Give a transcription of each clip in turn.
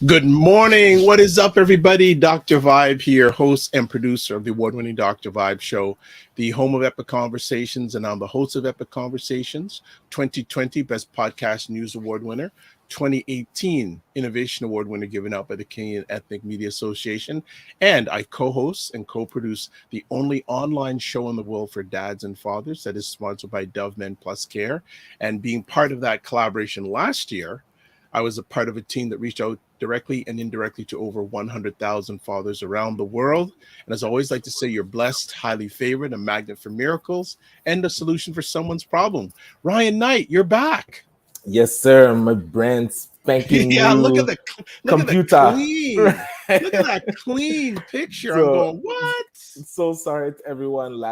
Good morning. What is up, everybody? Dr. Vibe here, host and producer of the award-winning Dr. Vibe Show, the home of Epic Conversations, and I'm the host of Epic Conversations, 2020 Best Podcast News Award winner, 2018 Innovation Award winner given out by the Canadian Ethnic Media Association, and I co-host and co-produce the only online show in the world for dads and fathers that is sponsored by Dove Men Plus Care. And being part of that collaboration last year, I was a part of a team that reached out directly and indirectly to over 100,000 fathers around the world. And as I always like to say, you're blessed, highly favored, a magnet for miracles, and a solution for someone's problem. Ryan Knight, you're back. Yes, sir. My brand spanking Yeah, new look at the computer. clean. Look at that clean picture. I'm going, what? So sorry to everyone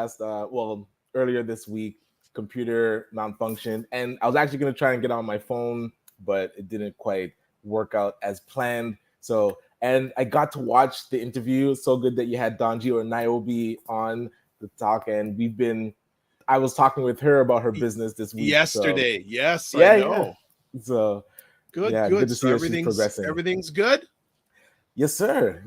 earlier this week, computer non-functioned. And I was actually going to try and get on my phone, but it didn't quite work out as planned. And I got to watch the interview. So good that you had Donji or Niobe on the talk. And I was talking with her about her business this week. Yesterday. Yes, I know. Yeah. So good. Good to see her. She's progressing. Everything's good? Yes, sir.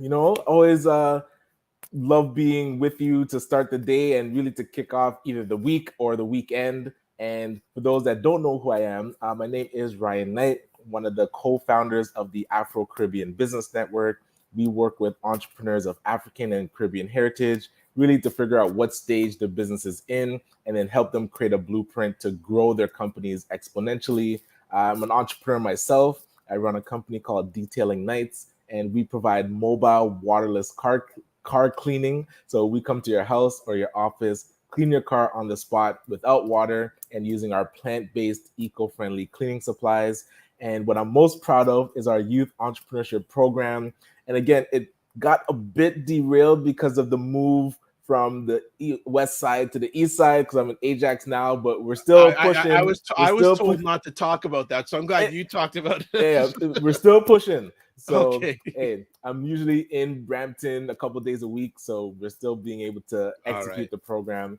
Always love being with you to start the day and really to kick off either the week or the weekend. And for those that don't know who I am, my name is Ryan Knight, one of the co-founders of the Afro-Caribbean Business Network. We work with entrepreneurs of African and Caribbean heritage, really to figure out what stage the business is in and then help them create a blueprint to grow their companies exponentially. I'm an entrepreneur myself. I run a company called Detailing Nights, and we provide mobile waterless car cleaning. So we come to your house or your office, clean your car on the spot without water and using our plant-based, eco-friendly cleaning supplies. And what I'm most proud of is our youth entrepreneurship program. And again, it got a bit derailed because of the move from the west side to the east side, because I'm in Ajax now, but we're still pushing. I was told not to talk about that, so I'm glad you talked about it. Yeah, we're still pushing. So, okay. Hey, I'm usually in Brampton a couple of days a week, so we're still being able to execute the program.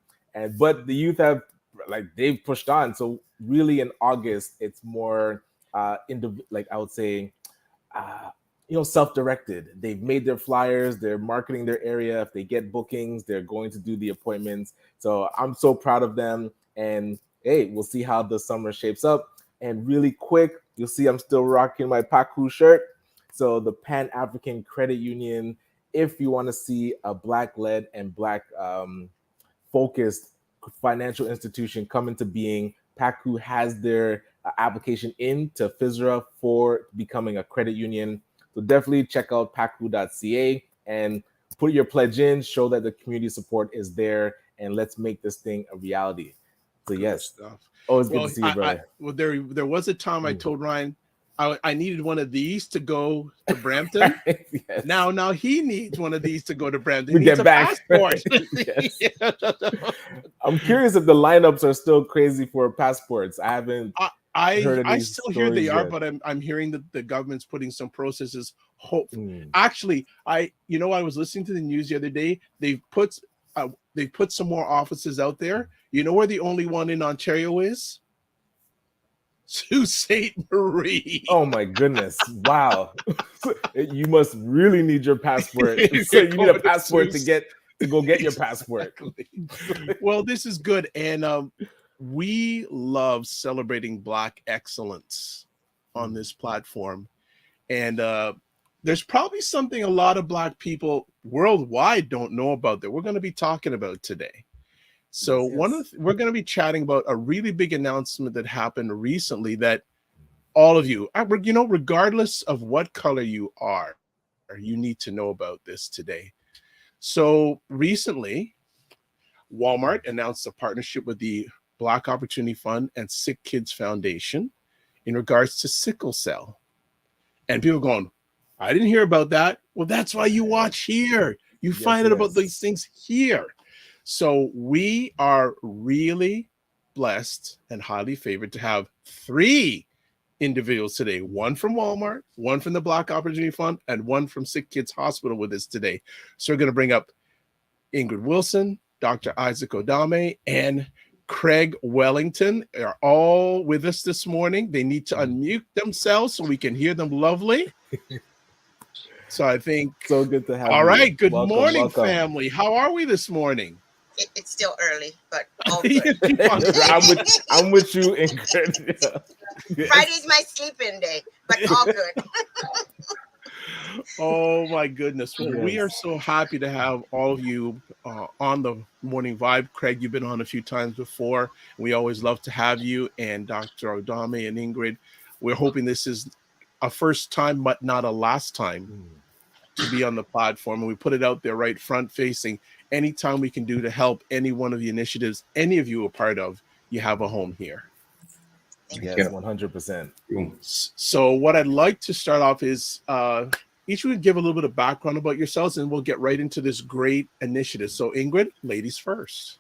But the youth they've pushed on. So really in August, it's more I would say, self-directed. They've made their flyers, they're marketing their area. If they get bookings, they're going to do the appointments. So I'm so proud of them. And hey, we'll see how the summer shapes up. And really quick, you'll see I'm still rocking my PACU shirt. So the Pan-African Credit Union, if you want to see a Black-led and Black focused financial institution come into being, PACU has their application in to FISRA for becoming a credit union. So definitely check out pacu.ca and put your pledge in, show that the community support is there, and let's make this thing a reality. So yes, always good to see you, brother. There was a time I told Ryan I needed one of these to go to Brampton. Yes. Now he needs one of these to go to Brampton. He needs a passport. I'm curious if the lineups are still crazy for passports. I haven't. I still hear they are, but I'm hearing that the government's putting some processes. Actually, I was listening to the news the other day. They've put some more offices out there. You know where the only one in Ontario is? Sault Ste. Marie. Oh my goodness! Wow, you must really need your passport. So you need a passport to go get your passport. Well, this is good, and we love celebrating Black excellence on this platform, and there's probably something a lot of Black people worldwide don't know about that we're going to be talking about today. So we're going to be chatting about a really big announcement that happened recently that all of you, regardless of what color you are, you need to know about this today. So recently, Walmart announced a partnership with the Black Opportunity Fund and SickKids Foundation in regards to sickle cell. And people are going, I didn't hear about that. Well, that's why you watch here. You find out about these things here. So we are really blessed and highly favored to have 3 individuals today, one from Walmart, one from the Black Opportunity Fund, and one from SickKids Hospital with us today. So we're going to bring up Ingrid Wilson, Dr. Isaac Odame, and Craig Wellington are all with us this morning. They need to unmute themselves so we can hear them lovely. So I think, So good to have all you. right. Good Welcome, morning, welcome. family. How are we this morning? It's still early, but all You good. keep on trying. I'm with you, Ingrid. Yeah. Yes. Friday's my sleep-in day, but all good. Oh my goodness. Well, we are Yes. so happy to have all of you on the morning vibe. Craig, you've been on a few times before. We always love to have you, and Dr. Odame and Ingrid. We're hoping this is a first time, but not a last time to be on the platform. And we put it out there right front facing. Anytime we can do to help any one of the initiatives any of you are part of, you have a home here. Yes, 100%. So what I'd like to start off is each would give a little bit of background about yourselves, and we'll get right into this great initiative. So Ingrid, ladies first.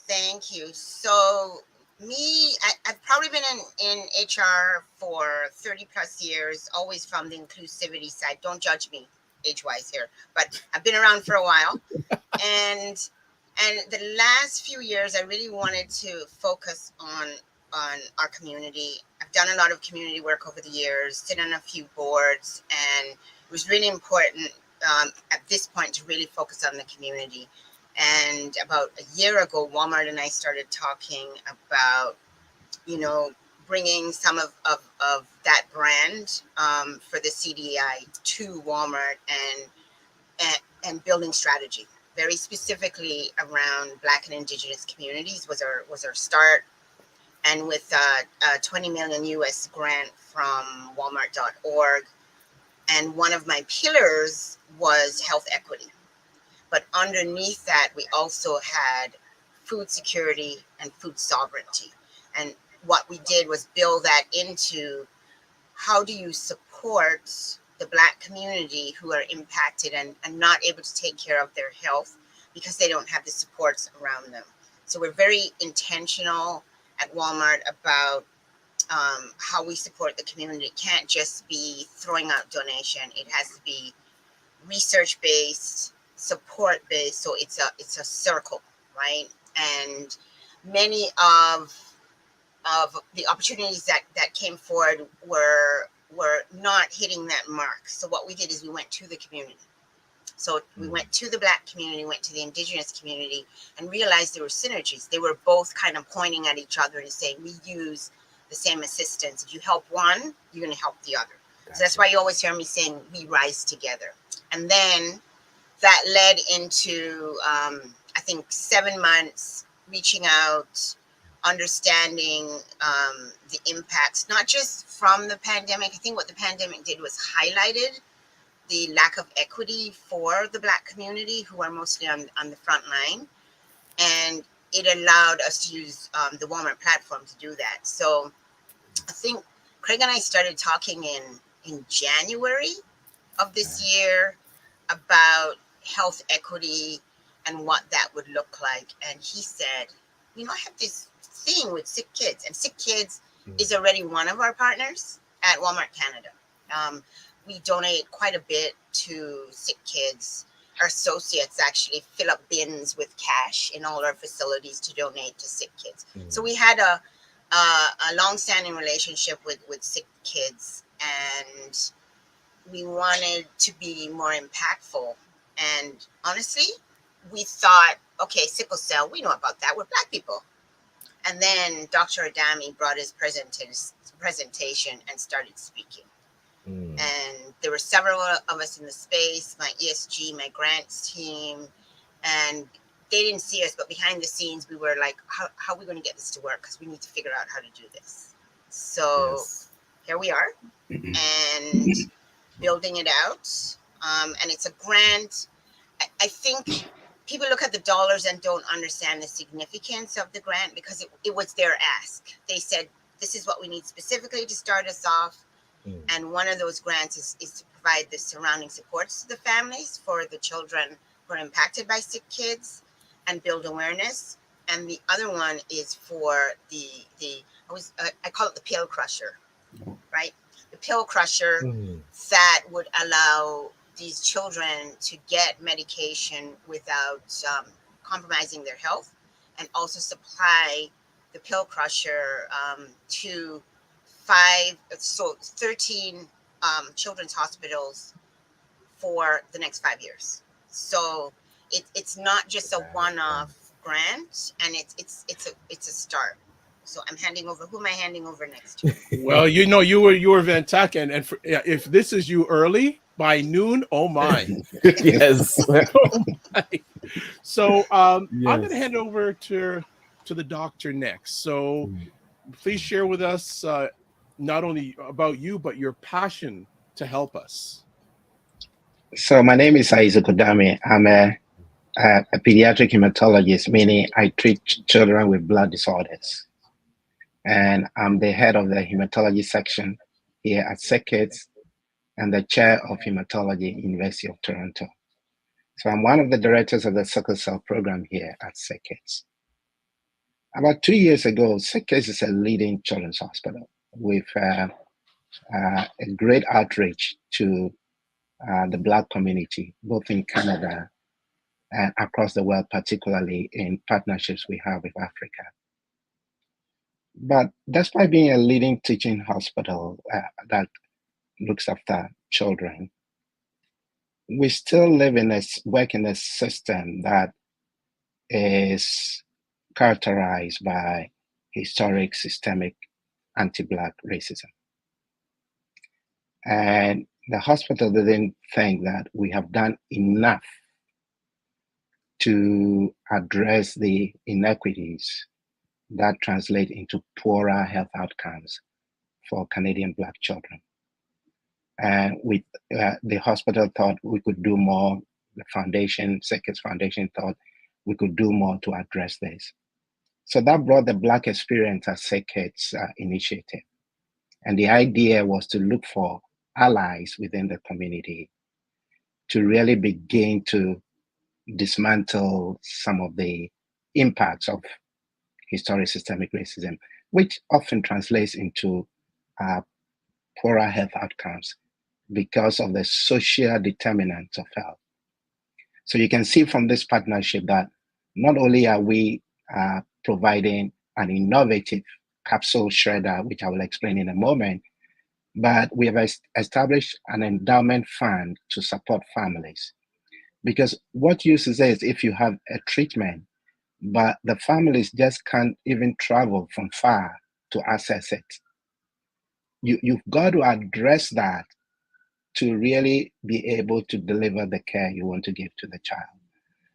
Thank you. So I've probably been in HR for 30 plus years, always from the inclusivity side. Don't judge me age-wise here, but I've been around for a while. And the last few years, I really wanted to focus on our community. I've done a lot of community work over the years, sit on a few boards, and it was really important at this point to really focus on the community. And about a year ago, Walmart and I started talking about, bringing some of that brand for the CDI to Walmart and building strategy, very specifically around Black and Indigenous communities was our start. And with a 20 million US grant from Walmart.org, and one of my pillars was health equity. But underneath that, we also had food security and food sovereignty. And what we did was build that into how do you support the Black community who are impacted and not able to take care of their health because they don't have the supports around them. So we're very intentional at Walmart about how we support the community. It can't just be throwing out donation. It has to be research-based, support-based. So it's a circle, right? And many of the opportunities that came forward were not hitting that mark. So what we did is we went to the community. So we went to the Black community, went to the Indigenous community, and realized there were synergies. They were both kind of pointing at each other and saying, we use the same assistance. If you help one, you're going to help the other. Gotcha. So that's why you always hear me saying, we rise together. And then that led into, I think, 7 months reaching out, understanding the impacts, not just from the pandemic. I think what the pandemic did was highlighted the lack of equity for the Black community, who are mostly on the front line. And it allowed us to use the Walmart platform to do that. So I think Craig and I started talking in January of this year about health equity and what that would look like. And he said, I have this thing with SickKids, and SickKids is already one of our partners at Walmart Canada. We donate quite a bit to SickKids. Our associates actually fill up bins with cash in all our facilities to donate to SickKids. So we had a long-standing relationship with SickKids, and we wanted to be more impactful. And honestly, we thought, okay, sickle cell, we know about that. We're Black people. And then Dr. Adami brought his presentation and started speaking. And there were several of us in the space, my ESG, my grants team, and they didn't see us, but behind the scenes, we were like, how are we going to get this to work? Because we need to figure out how to do this. So here we are, and building it out. And it's a grant. I think people look at the dollars and don't understand the significance of the grant because it was their ask. They said, this is what we need specifically to start us off. And one of those grants is to provide the surrounding supports to the families for the children who are impacted by SickKids and build awareness. And the other one is for I call it the pill crusher, right? The pill crusher that would allow these children to get medication without compromising their health, and also supply the pill crusher to 13 children's hospitals for the next 5 years. So it's not just a one-off grant, and it's a start. So I'm handing over. Who am I handing over next to? Well, you were fantastic, and if this is you early by noon, oh my, Yes. oh my. So I'm going to Yes. hand over to the doctor next. So please share with us not only about you but your passion to help us. So my name is Isaac Odame. I'm a pediatric hematologist, meaning I treat children with blood disorders. And I'm the head of the hematology section here at SickKids and the chair of hematology, University of Toronto. So I'm one of the directors of the sickle cell program here at SickKids. About 2 years ago, SickKids is a leading children's hospital with a great outreach to the Black community, both in Canada and across the world, particularly in partnerships we have with Africa. But despite being a leading teaching hospital that looks after children, we still work in a system that is characterized by historic systemic anti-Black racism. And the hospital didn't think that we have done enough to address the inequities that translate into poorer health outcomes for Canadian Black children. And the hospital thought we could do more. The foundation, SickKids Foundation, thought we could do more to address this. So that brought the Black Experience at SickKids initiative. And the idea was to look for allies within the community to really begin to dismantle some of the impacts of historic systemic racism, which often translates into poorer health outcomes because of the social determinants of health. So you can see from this partnership that not only are we providing an innovative capsule shredder, which I will explain in a moment, but we have established an endowment fund to support families. Because what use is this if you have a treatment, but the families just can't even travel from far to access it? You've got to address that to really be able to deliver the care you want to give to the child.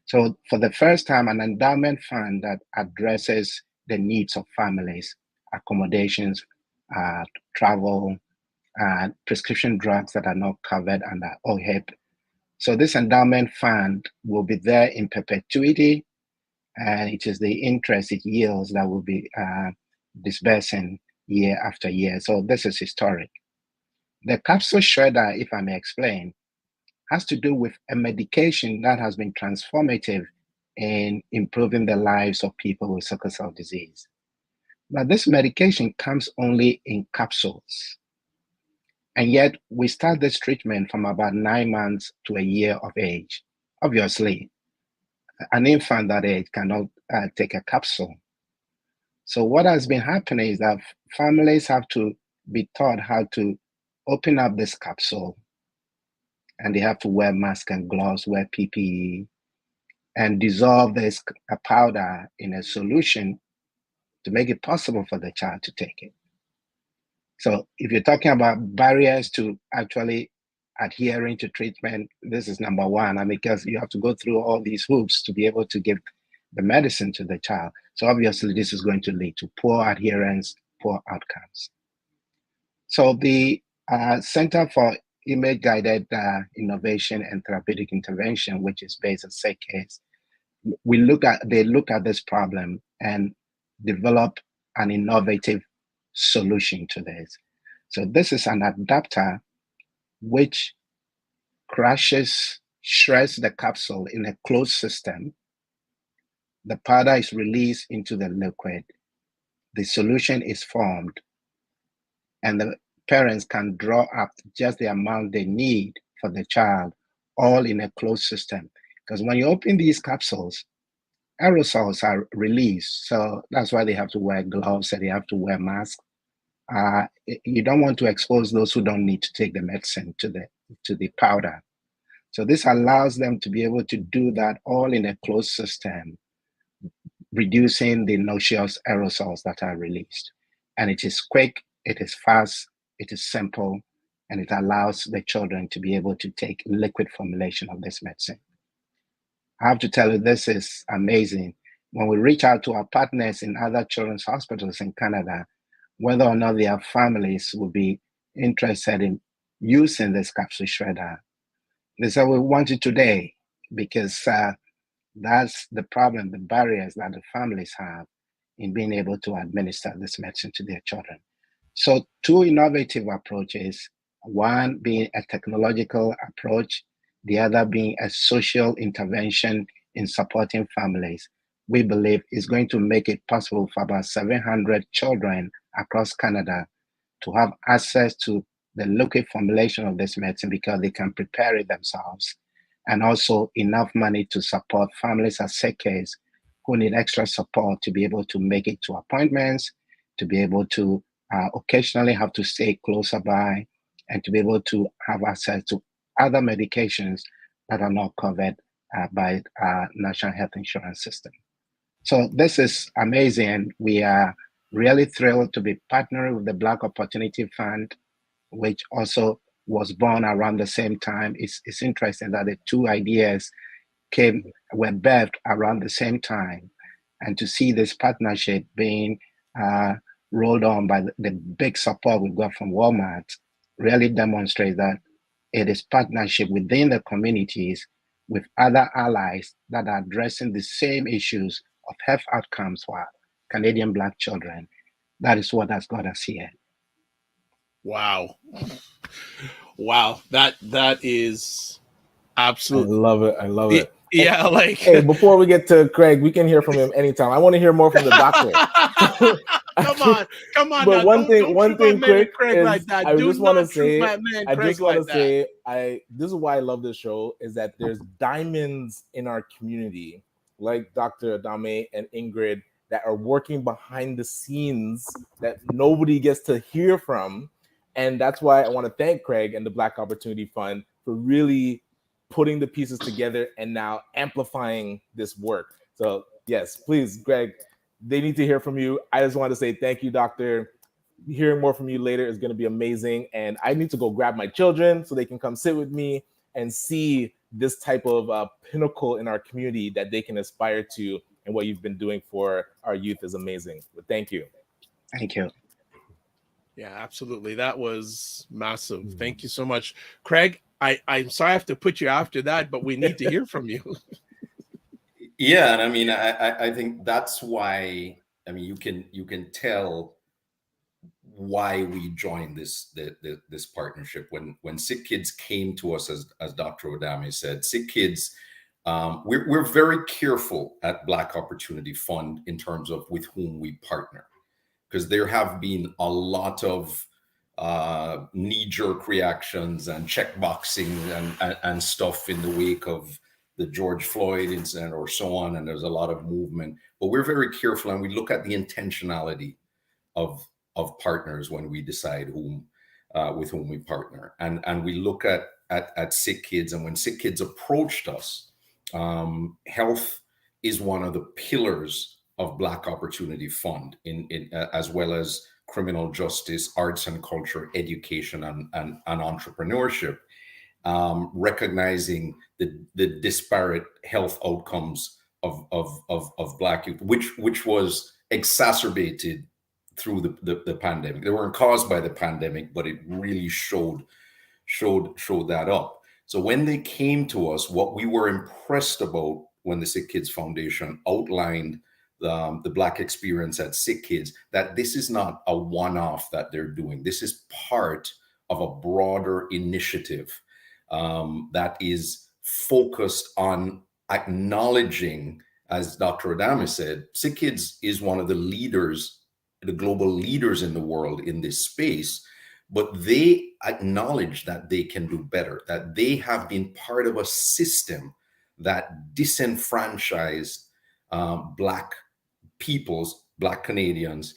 So for the first time, an endowment fund that addresses the needs of families, accommodations, travel, prescription drugs that are not covered under OHIP. So this endowment fund will be there in perpetuity, and it is the interest it yields that will be disbursing year after year. So this is historic. The capsule shredder, if I may explain, has to do with a medication that has been transformative in improving the lives of people with sickle cell disease. But this medication comes only in capsules. And yet we start this treatment from about 9 months to a year of age. Obviously, an infant that age cannot take a capsule. So what has been happening is that families have to be taught how to open up this capsule, and they have to wear masks and gloves, wear PPE, and dissolve this powder in a solution to make it possible for the child to take it. So if you're talking about barriers to actually adhering to treatment, this is number one, and because you have to go through all these hoops to be able to give the medicine to the child. So obviously this is going to lead to poor adherence, poor outcomes. So the Center for Image-Guided Innovation and Therapeutic Intervention, which is based at SickKids, they look at this problem and develop an innovative solution to this. So this is an adapter which shreds the capsule in a closed system. The powder is released into the liquid. The solution is formed, and the parents can draw up just the amount they need for the child, all in a closed system. Because when you open these capsules, aerosols are released. So that's why they have to wear gloves and they have to wear masks. You don't want to expose those who don't need to take the medicine to the powder. So this allows them to be able to do that all in a closed system, reducing the noxious aerosols that are released. And it is quick, it is fast, it is simple, and it allows the children to be able to take liquid formulation of this medicine. I have to tell you, this is amazing. When we reach out to our partners in other children's hospitals in Canada, whether or not their families will be interested in using this capsule shredder, they say, we want it today, because that's the problem, the barriers that the families have in being able to administer this medicine to their children. So two innovative approaches, one being a technological approach, the other being a social intervention in supporting families, we believe is going to make it possible for about 700 children across Canada to have access to the liquid formulation of this medicine because they can prepare it themselves, and also enough money to support families as SickKids who need extra support to be able to make it to appointments, to be able to occasionally have to stay closer by, and to be able to have access to other medications that are not covered by our national health insurance system. So this is amazing. We are really thrilled to be partnering with the Black Opportunity Fund, which also was born around the same time. It's interesting that the two ideas were birthed around the same time, and to see this partnership being rolled on by the big support we got from Walmart really demonstrates that it is partnership within the communities with other allies that are addressing the same issues of health outcomes for Canadian Black children. That is what has got us here. Wow. Wow. That is absolutely. I love it. I love it. Yeah, like hey, before we get to Craig, we can hear from him anytime. I want to hear more from the doctor. come on. But now. one don't thing quick Craig is like that. I Do just want to not treat say, my man Craig like that. this is why I love this show, is that there's diamonds in our community, like Dr. Adame and Ingrid, that are working behind the scenes that nobody gets to hear from. And that's why I want to thank Craig and the Black Opportunity Fund for really putting the pieces together and now amplifying this work. So yes, please, Greg, they need to hear from you. I just want to say thank you, doctor. Hearing more from you later is going to be amazing. And I need to go grab my children so they can come sit with me and see this type of pinnacle in our community that they can aspire to. And what you've been doing for our youth is amazing. But thank you. Thank you. Yeah, absolutely. That was massive. Thank you so much. Craig, I'm sorry I have to put you after that, but we need to hear from you. Yeah, and I mean, I think that's why, I mean, you can tell why we joined this partnership. When SickKids came to us, as Dr. Adame said, SickKids, we're very careful at Black Opportunity Fund in terms of with whom we partner, because there have been a lot of knee-jerk reactions and checkboxing and stuff in the wake of the George Floyd incident or so on, and there's a lot of movement. But we're very careful, and we look at the intentionality of partners when we decide with whom we partner. And we look at SickKids, and when SickKids approached us, health is one of the pillars of Black Opportunity Fund, in as well as criminal justice, arts and culture, education, and entrepreneurship, recognizing the disparate health outcomes of Black youth, which was exacerbated through the pandemic. They weren't caused by the pandemic, but it really showed that up. So when they came to us, what we were impressed about when the SickKids Foundation outlined the Black experience at SickKids, that this is not a one-off that they're doing. This is part of a broader initiative that is focused on acknowledging, as Dr. Adame said, SickKids is one of the leaders, the global leaders in the world in this space, but they acknowledge that they can do better, that they have been part of a system that disenfranchised Black peoples, Black Canadians,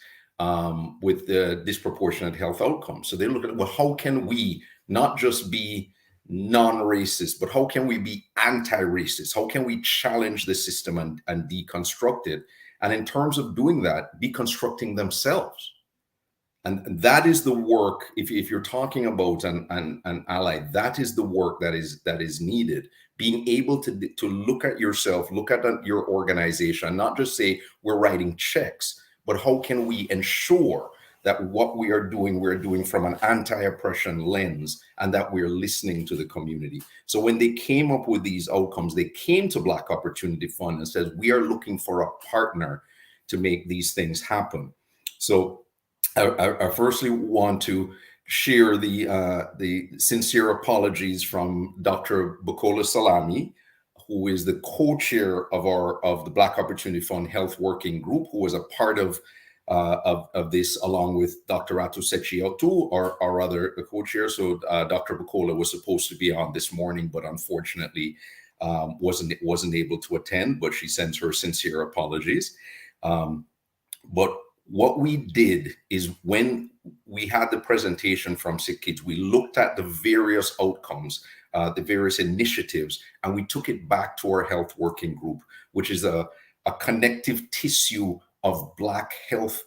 with the disproportionate health outcomes. So they look at, well, how can we not just be non-racist, but how can we be anti-racist? How can we challenge the system and deconstruct it? And in terms of doing that, deconstructing themselves. And that is the work, if you're talking about an ally, that is the work that is needed. Being able to look at yourself, look at your organization, not just say we're writing checks, but how can we ensure that what we're doing from an anti-oppression lens, and that we're listening to the community. So when they came up with these outcomes, they came to Black Opportunity Fund and said, we are looking for a partner to make these things happen. So I firstly want to share the sincere apologies from Dr. Bukola Salami, who is the co-chair of the Black Opportunity Fund Health Working Group, who was a part of this, along with Dr. Ratu Sechi-Otu, our other co-chair. So Dr. Bukola was supposed to be on this morning, but unfortunately wasn't able to attend. But she sends her sincere apologies. But what we did is, when we had the presentation from SickKids, we looked at the various outcomes, the various initiatives, and we took it back to our health working group, which is a connective tissue of Black health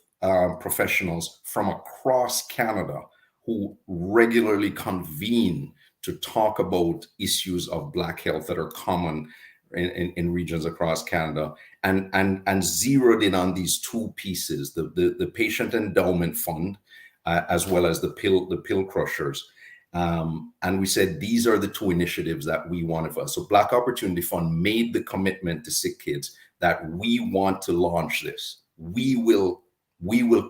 professionals from across Canada who regularly convene to talk about issues of Black health that are common in regions across Canada, and zeroed in on these two pieces, the patient endowment fund, as well as the pill crushers. And we said, these are the two initiatives that we wanted for us. So Black Opportunity Fund made the commitment to SickKids that we want to launch this. We will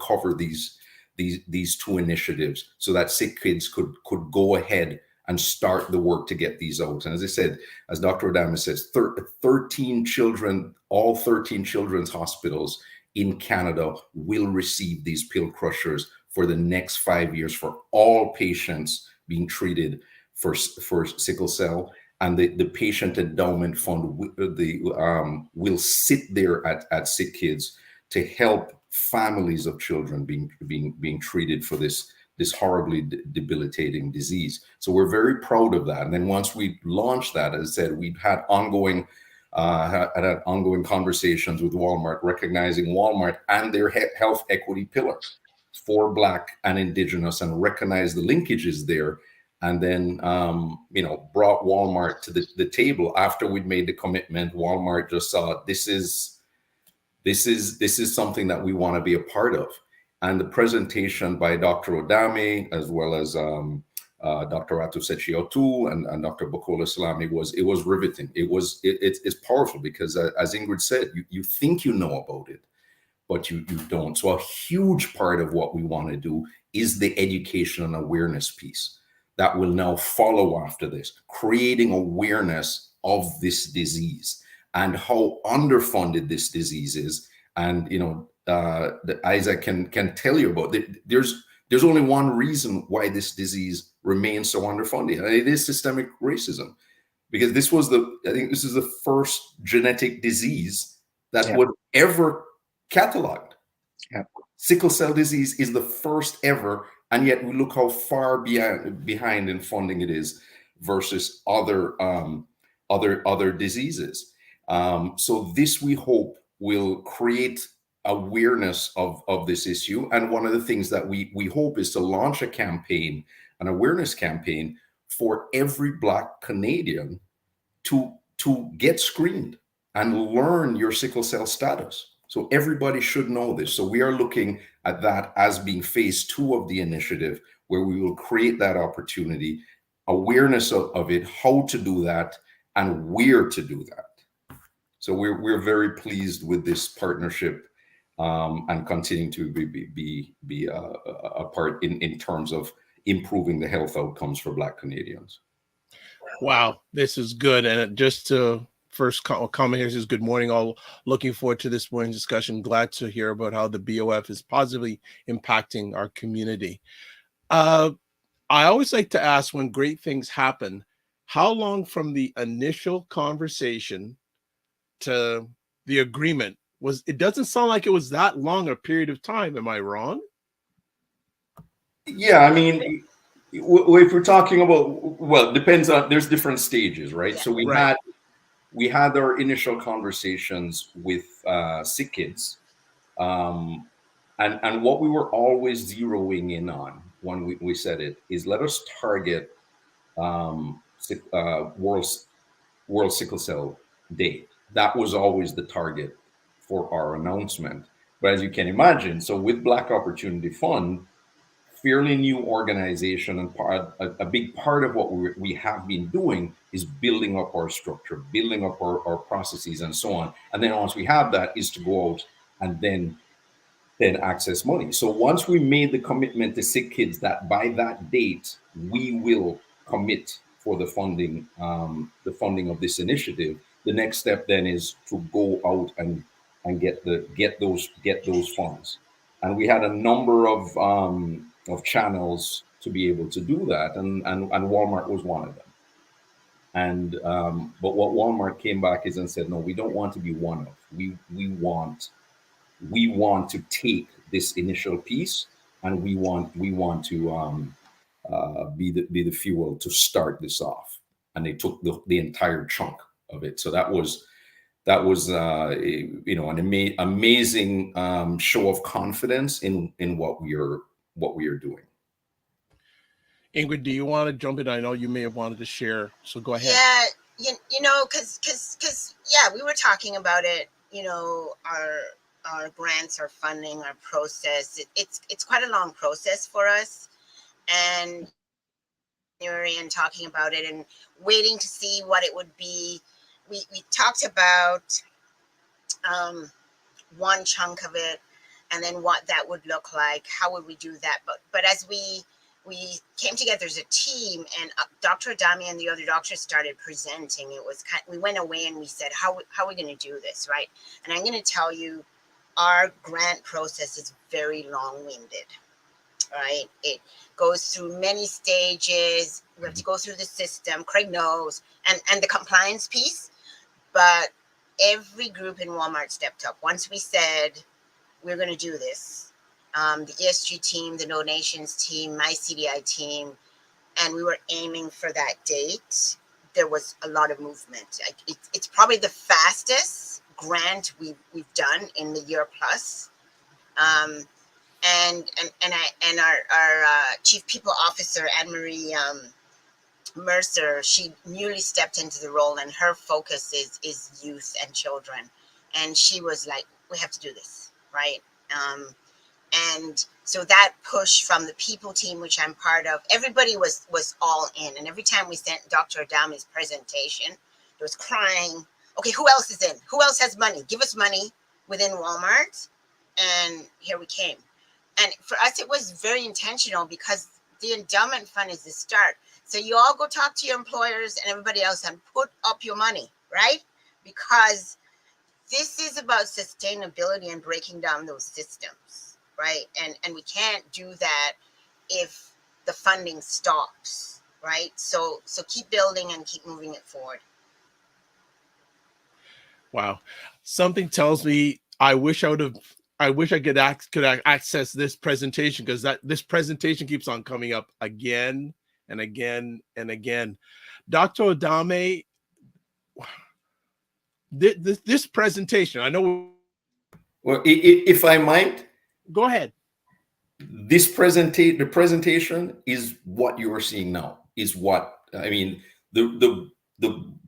cover these two initiatives so that SickKids could go ahead and start the work to get these out. And as I said, as Dr. Adama says, 13 children, all 13 children's hospitals in Canada will receive these pill crushers for the next 5 years for all patients being treated for sickle cell. And the patient endowment fund will sit there at SickKids to help families of children being treated for this horribly debilitating disease. So we're very proud of that. And then once we launched that, as I said, we've had ongoing conversations with Walmart, recognizing Walmart and their health equity pillar for Black and Indigenous, and recognize the linkages there. And then, brought Walmart to the table after we'd made the commitment. Walmart just saw this is something that we want to be a part of. And the presentation by Dr. Odame, as well as Dr. Ratu Sechi-Otu and Dr. Bukola Salami, was riveting. It's powerful because, as Ingrid said, you think you know about it, but you don't. So a huge part of what we want to do is the education and awareness piece that will now follow after this, creating awareness of this disease and how underfunded this disease is. And Isaac can tell you about it. There's only one reason why this disease remains so underfunded, and it is systemic racism. Because I think this is the first genetic disease that was ever cataloged. Yeah. Sickle cell disease is the first ever, and yet we look how far behind in funding it is versus other diseases. So this, we hope, will create awareness of this issue. And one of the things that we hope is to launch a campaign, an awareness campaign for every Black Canadian to get screened and learn your sickle cell status. So everybody should know this. So we are looking at that as being phase 2 of the initiative, where we will create that opportunity, awareness of it, how to do that, and where to do that. So we're very pleased with this partnership, and continuing to be a part in terms of improving the health outcomes for Black Canadians. Wow, this is good. And just to first comment here says, good morning, all. Looking forward to this morning's discussion. Glad to hear about how the BOF is positively impacting our community. I always like to ask, when great things happen, how long from the initial conversation to the agreement was? It doesn't sound like it was that long a period of time. Am I wrong? Yeah, I mean, If we're talking about, well, it depends on, there's different stages, right? Yeah. So Right. we had our initial conversations with SickKids, and what we were always zeroing in on when we said it is, let us target World Sickle Cell Day. That was always the target for our announcement. But as you can imagine, so with Black Opportunity Fund, fairly new organization, and a big part of what we have been doing is building up our structure, building up our processes, and so on. And then once we have that, is to go out and then access money. So once we made the commitment to SickKids that by that date we will commit for the funding of this initiative, the next step then is to go out and get those funds. And we had a number of channels to be able to do that, and Walmart was one of them. And but what Walmart came back is and said, no, we don't want to be one of. We want to take this initial piece, and we want to be the fuel to start this off. And they took the entire chunk of it. So that was an amazing show of confidence in what we are doing. Ingrid, do you want to jump in? I know you may have wanted to share, so go ahead. Yeah, because yeah, we were talking about it. Our grants, our funding, our process. It's quite a long process for us, and talking about it and waiting to see what it would be. We talked about one chunk of it, and then what that would look like. How would we do that? But as we came together as a team, and Dr. Adami and the other doctors started presenting, it was we went away and we said, how are we going to do this, right? And I'm going to tell you, our grant process is very long-winded, right? It goes through many stages. We have to go through the system. Craig knows, and the compliance piece. But every group in Walmart stepped up. Once we said, we're going to do this, the ESG team, the donations team, my CDI team, and we were aiming for that date, there was a lot of movement. It's probably the fastest grant we've done in the year plus. And our chief people officer, Anne-Marie Mercer, she newly stepped into the role, and her focus is youth and children. And she was like, we have to do this, right? And so that push from the people team, which I'm part of, everybody was all in. And every time we sent Dr. Adami's presentation, there was crying. Okay, who else is in? Who else has money? Give us money within Walmart. And here we came. And for us, it was very intentional, because the endowment fund is the start. So you all go talk to your employers and everybody else and put up your money, right? Because this is about sustainability and breaking down those systems, right? And we can't do that if the funding stops, right? So keep building and keep moving it forward. Wow. Something tells me I wish I could access this presentation, because this presentation keeps on coming up again and again and again. Dr. Adami, this presentation, I know. Well, if I might, go ahead. The presentation is what you are seeing now. Is what I mean. The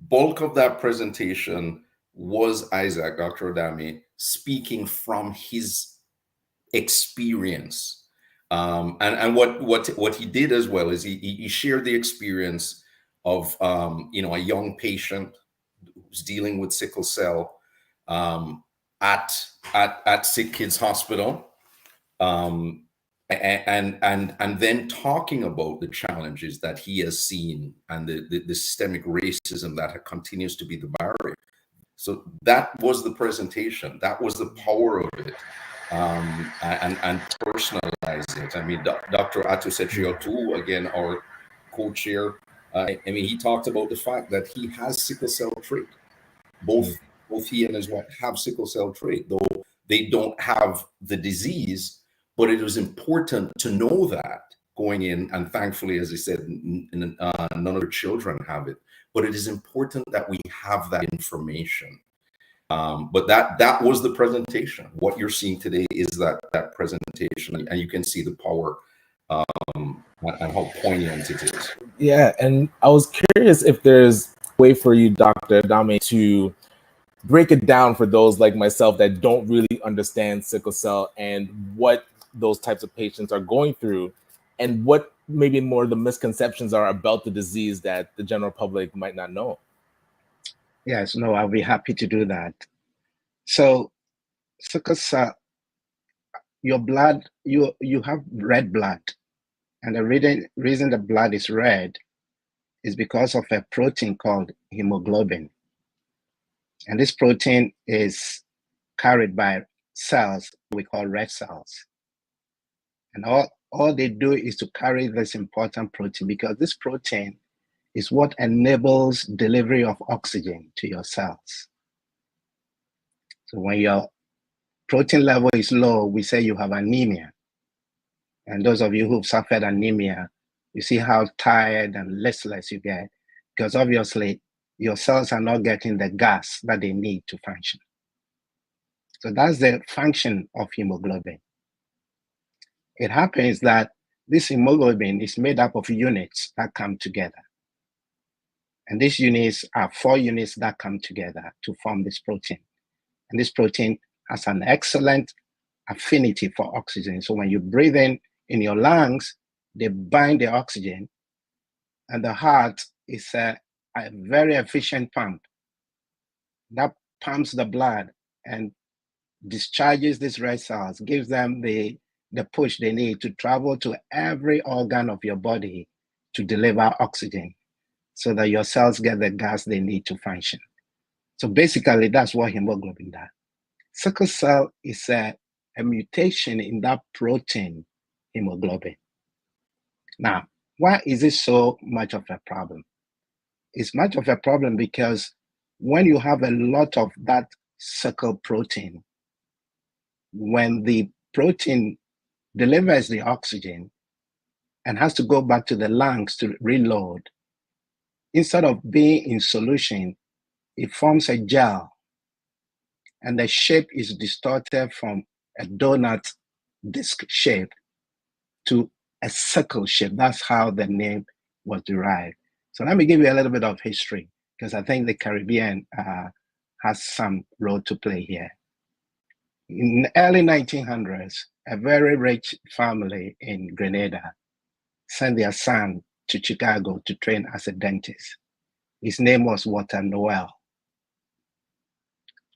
bulk of that presentation was Dr. Adami, speaking from his experience, and what he did as well is he shared the experience of a young patient who's dealing with sickle cell at SickKids Hospital, and then talking about the challenges that he has seen and the systemic racism that continues to be the barrier. So that was the presentation. That was the power of it, and personalize it. I mean, Dr. Atusetrio, again, our co-chair, I mean, he talked about the fact that he has sickle cell trait. Both he and his wife have sickle cell trait, though they don't have the disease. But it was important to know that going in, and thankfully, as I said, none of their children have it. But it is important that we have that information. But that was the presentation. What you're seeing today is that presentation, and you can see the power and how poignant it is. Yeah, and I was curious if there's a way for you, Dr. Adame, to break it down for those like myself that don't really understand sickle cell and what those types of patients are going through, and what maybe more the misconceptions are about the disease that the general public might not know. Yes, no, I'll be happy to do that. So, sickle cell, your blood, you have red blood, and the reason the blood is red is because of a protein called hemoglobin, and this protein is carried by cells we call red cells, and all they do is to carry this important protein, because this protein is what enables delivery of oxygen to your cells. So when your protein level is low, we say you have anemia. And those of you who've suffered anemia, you see how tired and listless you get, because obviously your cells are not getting the gas that they need to function. So that's the function of hemoglobin. It happens that this hemoglobin is made up of units that come together. And these units are 4 units that come together to form this protein. And this protein has an excellent affinity for oxygen. So when you breathe in your lungs, they bind the oxygen, and the heart is a very efficient pump that pumps the blood and discharges these red cells, gives them the push they need to travel to every organ of your body to deliver oxygen so that your cells get the gas they need to function. So basically, that's what hemoglobin does. Sickle cell is a mutation in that protein, hemoglobin. Now, why is it so much of a problem? It's much of a problem because when you have a lot of that sickle protein, when the protein delivers the oxygen and has to go back to the lungs to reload, instead of being in solution, it forms a gel, and the shape is distorted from a donut disc shape to a sickle shape. That's how the name was derived. So let me give you a little bit of history, because I think the Caribbean has some role to play here. In the early 1900s, a very rich family in Grenada sent their son to Chicago to train as a dentist. His name was Walter Noel.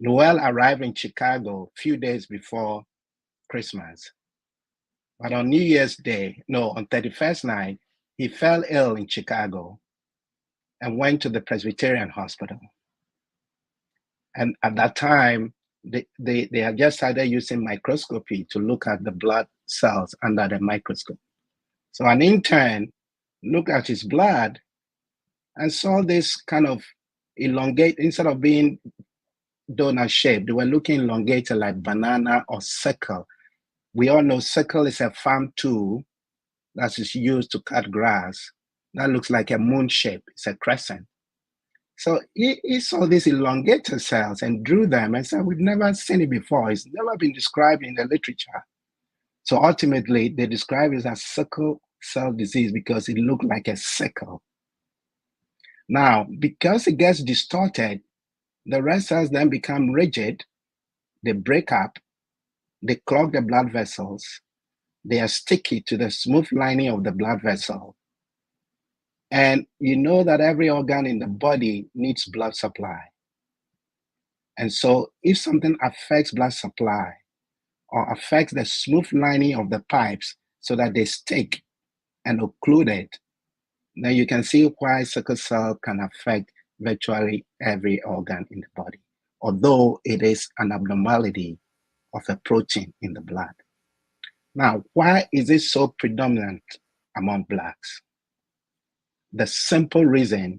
Noel arrived in Chicago a few days before Christmas. But on New Year's Day, no, on 31st night, he fell ill in Chicago and went to the Presbyterian Hospital. And at that time, they had just started using microscopy to look at the blood cells under the microscope. So an intern looked at his blood and saw this kind of elongate, instead of being donut shaped, they were looking elongated like banana or sickle. We all know sickle is a farm tool that is used to cut grass. That looks like a moon shape. It's a crescent. So he saw these elongated cells and drew them and said, we've never seen it before. It's never been described in the literature. So ultimately, they describe it as sickle cell disease because it looked like a sickle. Now, because it gets distorted, the red cells then become rigid, they break up, they clog the blood vessels, they are sticky to the smooth lining of the blood vessel. And you know that every organ in the body needs blood supply. And so if something affects blood supply or affects the smooth lining of the pipes so that they stick and occlude it, then you can see why sickle cell can affect virtually every organ in the body, although it is an abnormality of a protein in the blood. Now, why is it so predominant among Blacks? The simple reason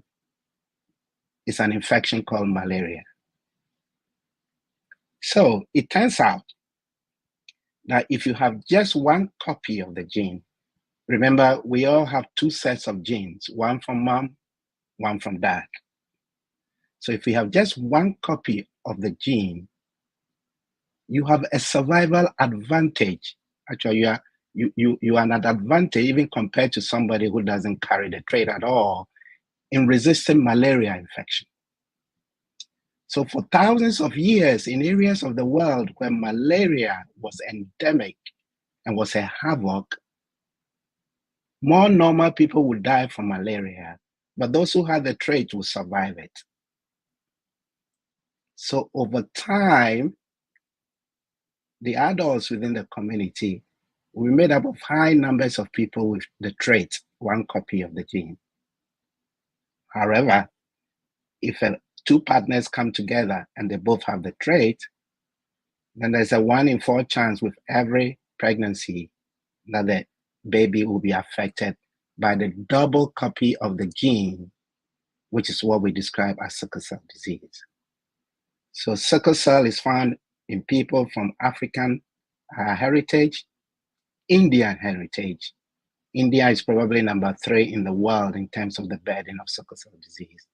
is an infection called malaria. So it turns out that if you have just one copy of the gene, Remember, we all have two sets of genes, one from mom, one from dad. So if you have just one copy of the gene, you have a survival advantage. Actually, you are at an advantage even compared to somebody who doesn't carry the trait at all in resisting malaria infection. So for thousands of years in areas of the world where malaria was endemic and was a havoc, more normal people would die from malaria, but those who had the trait would survive it. So over time, the adults within the community were made up of high numbers of people with the trait, one copy of the gene. However, if two partners come together and they both have the trait, then there's a 1 in 4 chance with every pregnancy that the baby will be affected by the double copy of the gene, which is what we describe as sickle cell disease. So sickle cell is found in people from African heritage, Indian heritage. India is probably number 3 in the world in terms of the burden of sickle cell disease.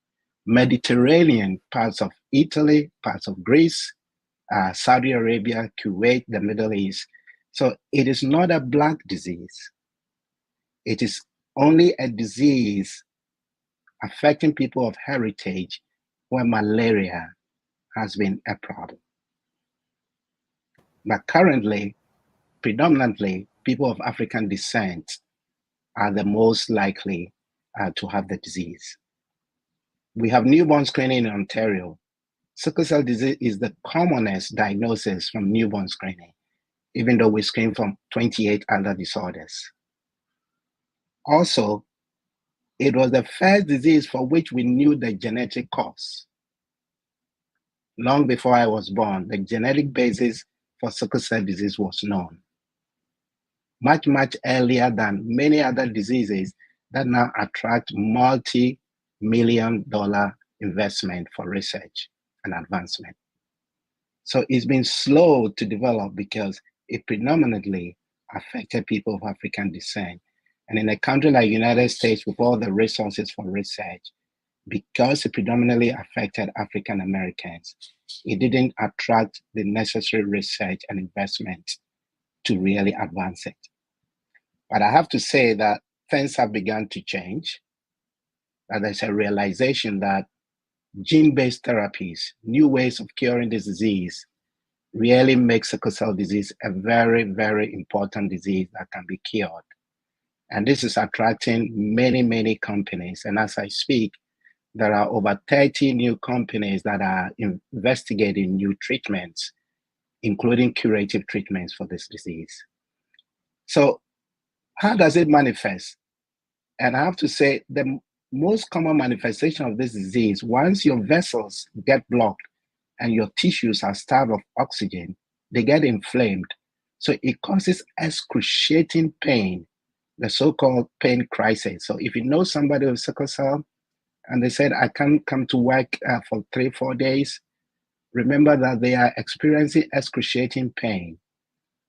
Mediterranean, parts of Italy, parts of Greece, Saudi Arabia, Kuwait, the Middle East. So it is not a Black disease. It is only a disease affecting people of heritage where malaria has been a problem. But currently, predominantly, people of African descent are the most likely to have the disease. We have newborn screening in Ontario. Sickle cell disease is the commonest diagnosis from newborn screening, even though we screen from 28 other disorders. Also, it was the first disease for which we knew the genetic cause. Long before I was born, the genetic basis for sickle cell disease was known. Much, much earlier than many other diseases that now attract multi-million-dollar investment for research and advancement. So it's been slow to develop because it predominantly affected people of African descent. And in a country like the United States, with all the resources for research, because it predominantly affected African Americans, it didn't attract the necessary research and investment to really advance it. But I have to say that things have begun to change, that there's a realization that gene-based therapies, new ways of curing this disease, really make sickle cell disease a very, very important disease that can be cured. And this is attracting many, many companies. And as I speak, there are over 30 new companies that are investigating new treatments, including curative treatments for this disease. So how does it manifest? And I have to say, the most common manifestation of this disease, once your vessels get blocked and your tissues are starved of oxygen, they get inflamed. So it causes excruciating pain, the so-called pain crisis. So if you know somebody with sickle cell and they said, I can't come to work for 3-4 days, remember that they are experiencing excruciating pain.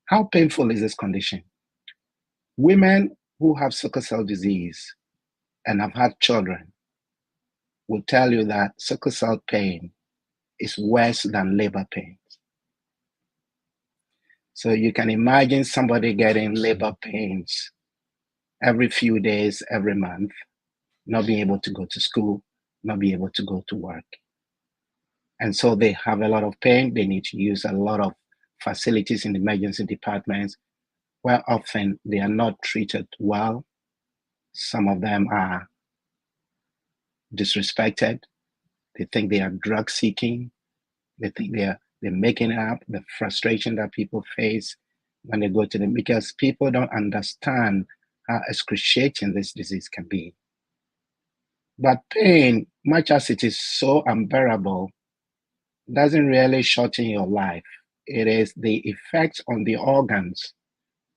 How painful is this condition? Women who have sickle cell disease and have had children will tell you that sickle cell pain is worse than labor pains. So you can imagine somebody getting labor pains every few days, every month, not being able to go to school, not being able to go to work. And so they have a lot of pain. They need to use a lot of facilities in the emergency departments where often they are not treated well. Some of them are disrespected. They think they are drug seeking. They think they're making it up, the frustration that people face when they go to them, because people don't understand how excruciating this disease can be. But pain, much as it is so unbearable, doesn't really shorten your life. It is the effects on the organs,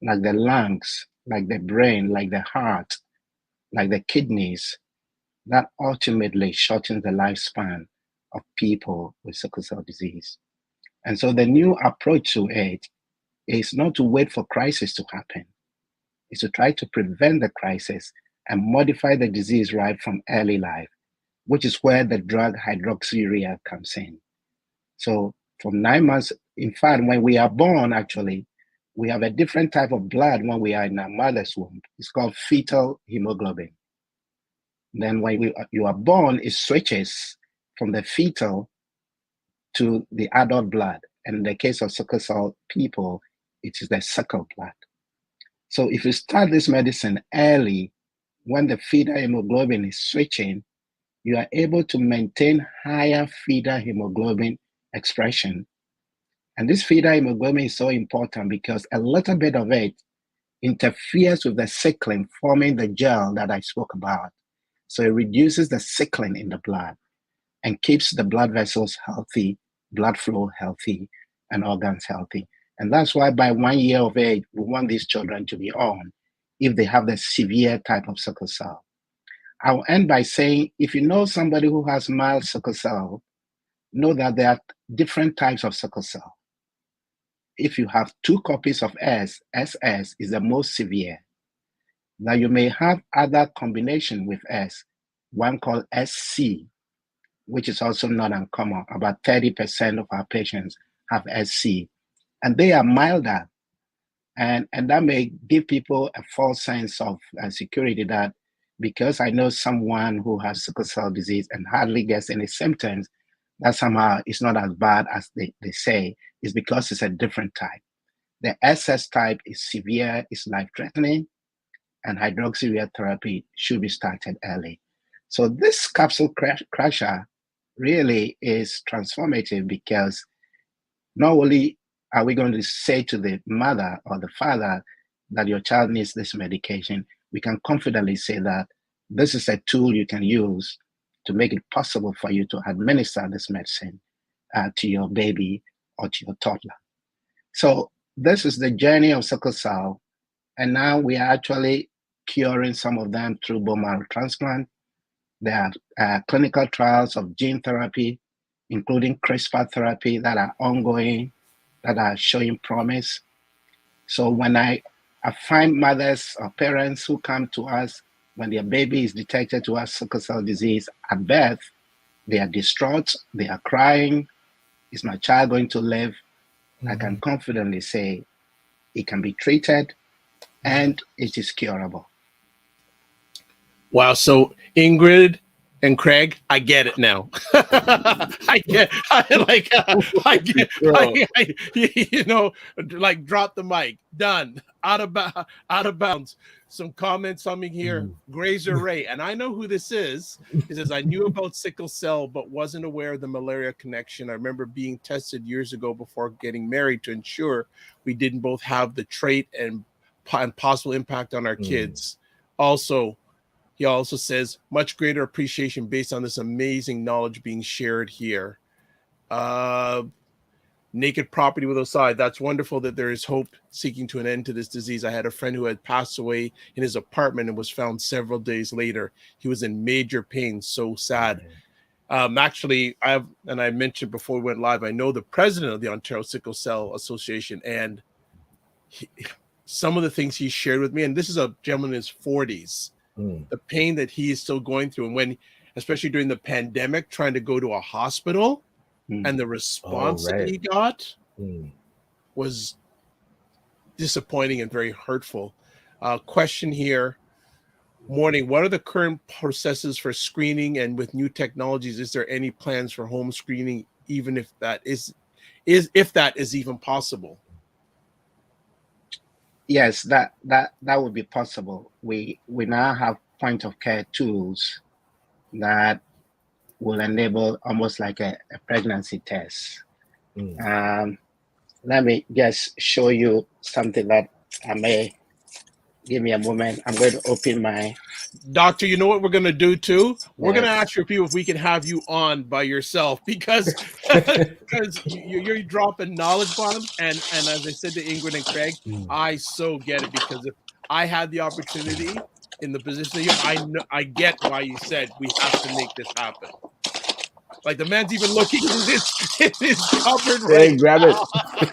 like the lungs, like the brain, like the heart, like the kidneys, that ultimately shortens the lifespan of people with sickle cell disease. And so the new approach to it is not to wait for crisis to happen, is to try to prevent the crisis and modify the disease right from early life, which is where the drug hydroxyurea comes in. So from 9 months, in fact, when we are born, actually, we have a different type of blood when we are in our mother's womb. It's called fetal hemoglobin. Then when you are born, it switches from the fetal to the adult blood. And in the case of sickle cell people, it is the sickle blood. So if you start this medicine early, when the fetal hemoglobin is switching, you are able to maintain higher fetal hemoglobin expression. And this fetal hemoglobin is so important because a little bit of it interferes with the sickling, forming the gel that I spoke about. So it reduces the sickling in the blood and keeps the blood vessels healthy, blood flow healthy, and organs healthy. And that's why by 1 year of age, we want these children to be on if they have the severe type of sickle cell. I'll end by saying, if you know somebody who has mild sickle cell, know that there are different types of sickle cell. If you have 2 copies of SS is the most severe. Now you may have other combination with S, one called SC, which is also not uncommon. About 30% of our patients have SC, and they are milder. And that may give people a false sense of security that because I know someone who has sickle cell disease and hardly gets any symptoms, that somehow it's not as bad as they say. It's because it's a different type. The SS type is severe, it's life-threatening, and hydroxyurea therapy should be started early. So this capsule crusher really is transformative because not only are we going to say to the mother or the father that your child needs this medication, we can confidently say that this is a tool you can use to make it possible for you to administer this medicine to your baby or to your toddler. So this is the journey of sickle cell. And now we are actually curing some of them through bone marrow transplant. There are clinical trials of gene therapy, including CRISPR therapy that are ongoing, that are showing promise. So when I find mothers or parents who come to us when their baby is detected to have sickle cell disease at birth, they are distraught, they are crying. Is my child going to live? I can confidently say it can be treated and it is curable. Wow. So Ingrid and Craig, I get it now. I get, you know, like drop the mic, done, out of bounds. Some comments coming here, Grazer Ray, and I know who this is. He says, I knew about sickle cell, but wasn't aware of the malaria connection. I remember being tested years ago before getting married to ensure we didn't both have the trait and possible impact on our kids. Also, he also says, much greater appreciation based on this amazing knowledge being shared here. Naked property with Osai. That's wonderful that there is hope seeking to an end to this disease. I had a friend who had passed away in his apartment and was found several days later. He was in major pain. So sad. Actually, I mentioned before we went live, I know the president of the Ontario Sickle Cell Association, and some of the things he shared with me, and this is a gentleman in his 40s, the pain that he is still going through. And when, especially during the pandemic, trying to go to a hospital, and the response that he got was disappointing and very hurtful. Question here. Morning. What are the current processes for screening, and with new technologies, is there any plans for home screening, even if that is even possible? Yes, that would be possible. We now have point of care tools that will enable almost like a pregnancy test. Let me just show you something that I may. Give me a moment. I'm going to open my. Doctor, you know what we're going to do too? We're going to ask your people if we can have you on by yourself because you're dropping knowledge bombs. And as I said to Ingrid and Craig, I so get it, because if I had the opportunity in the position that I get why you said we have to make this happen. Like the man's even looking in his cupboard right grab now.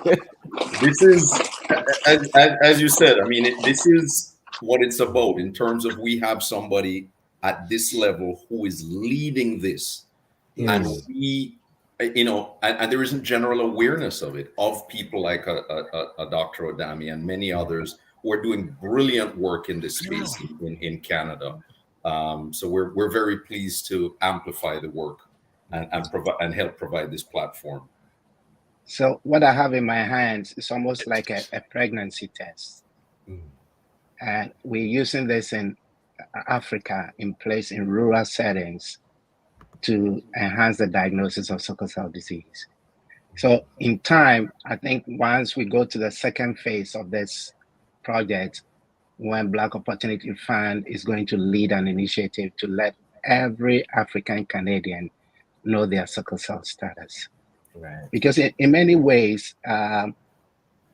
it. This is, as you said, I mean, this is what it's about in terms of we have somebody at this level who is leading this. And we, and there isn't general awareness of it, of people like a Dr. Odami and many others who are doing brilliant work in this space in Canada. So we're very pleased to amplify the work and provide and help provide this platform. So what I have in my hands is almost like a pregnancy test. And we're using this in Africa in rural settings to enhance the diagnosis of sickle cell disease. So in time, I think once we go to the second phase of this project, when Black Opportunity Fund is going to lead an initiative to let every African Canadian know their sickle cell status. Right. Because in many ways,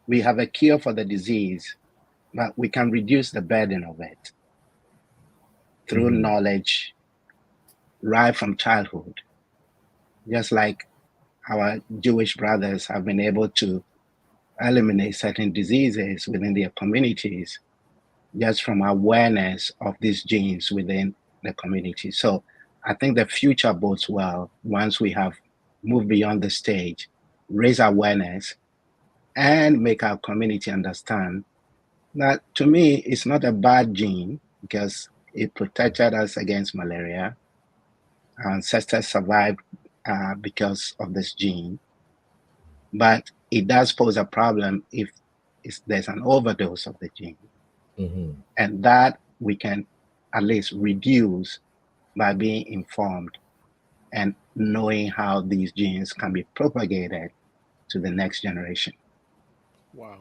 we have a cure for the disease, but we can reduce the burden of it through knowledge right from childhood. Just like our Jewish brothers have been able to eliminate certain diseases within their communities just from awareness of these genes within the community. So I think the future bodes well once we have moved beyond the stage, raise awareness, and make our community understand that, to me, it's not a bad gene because it protected us against malaria. Our ancestors survived because of this gene, but it does pose a problem if there's an overdose of the gene. And that we can at least reduce by being informed and knowing how these genes can be propagated to the next generation. Wow.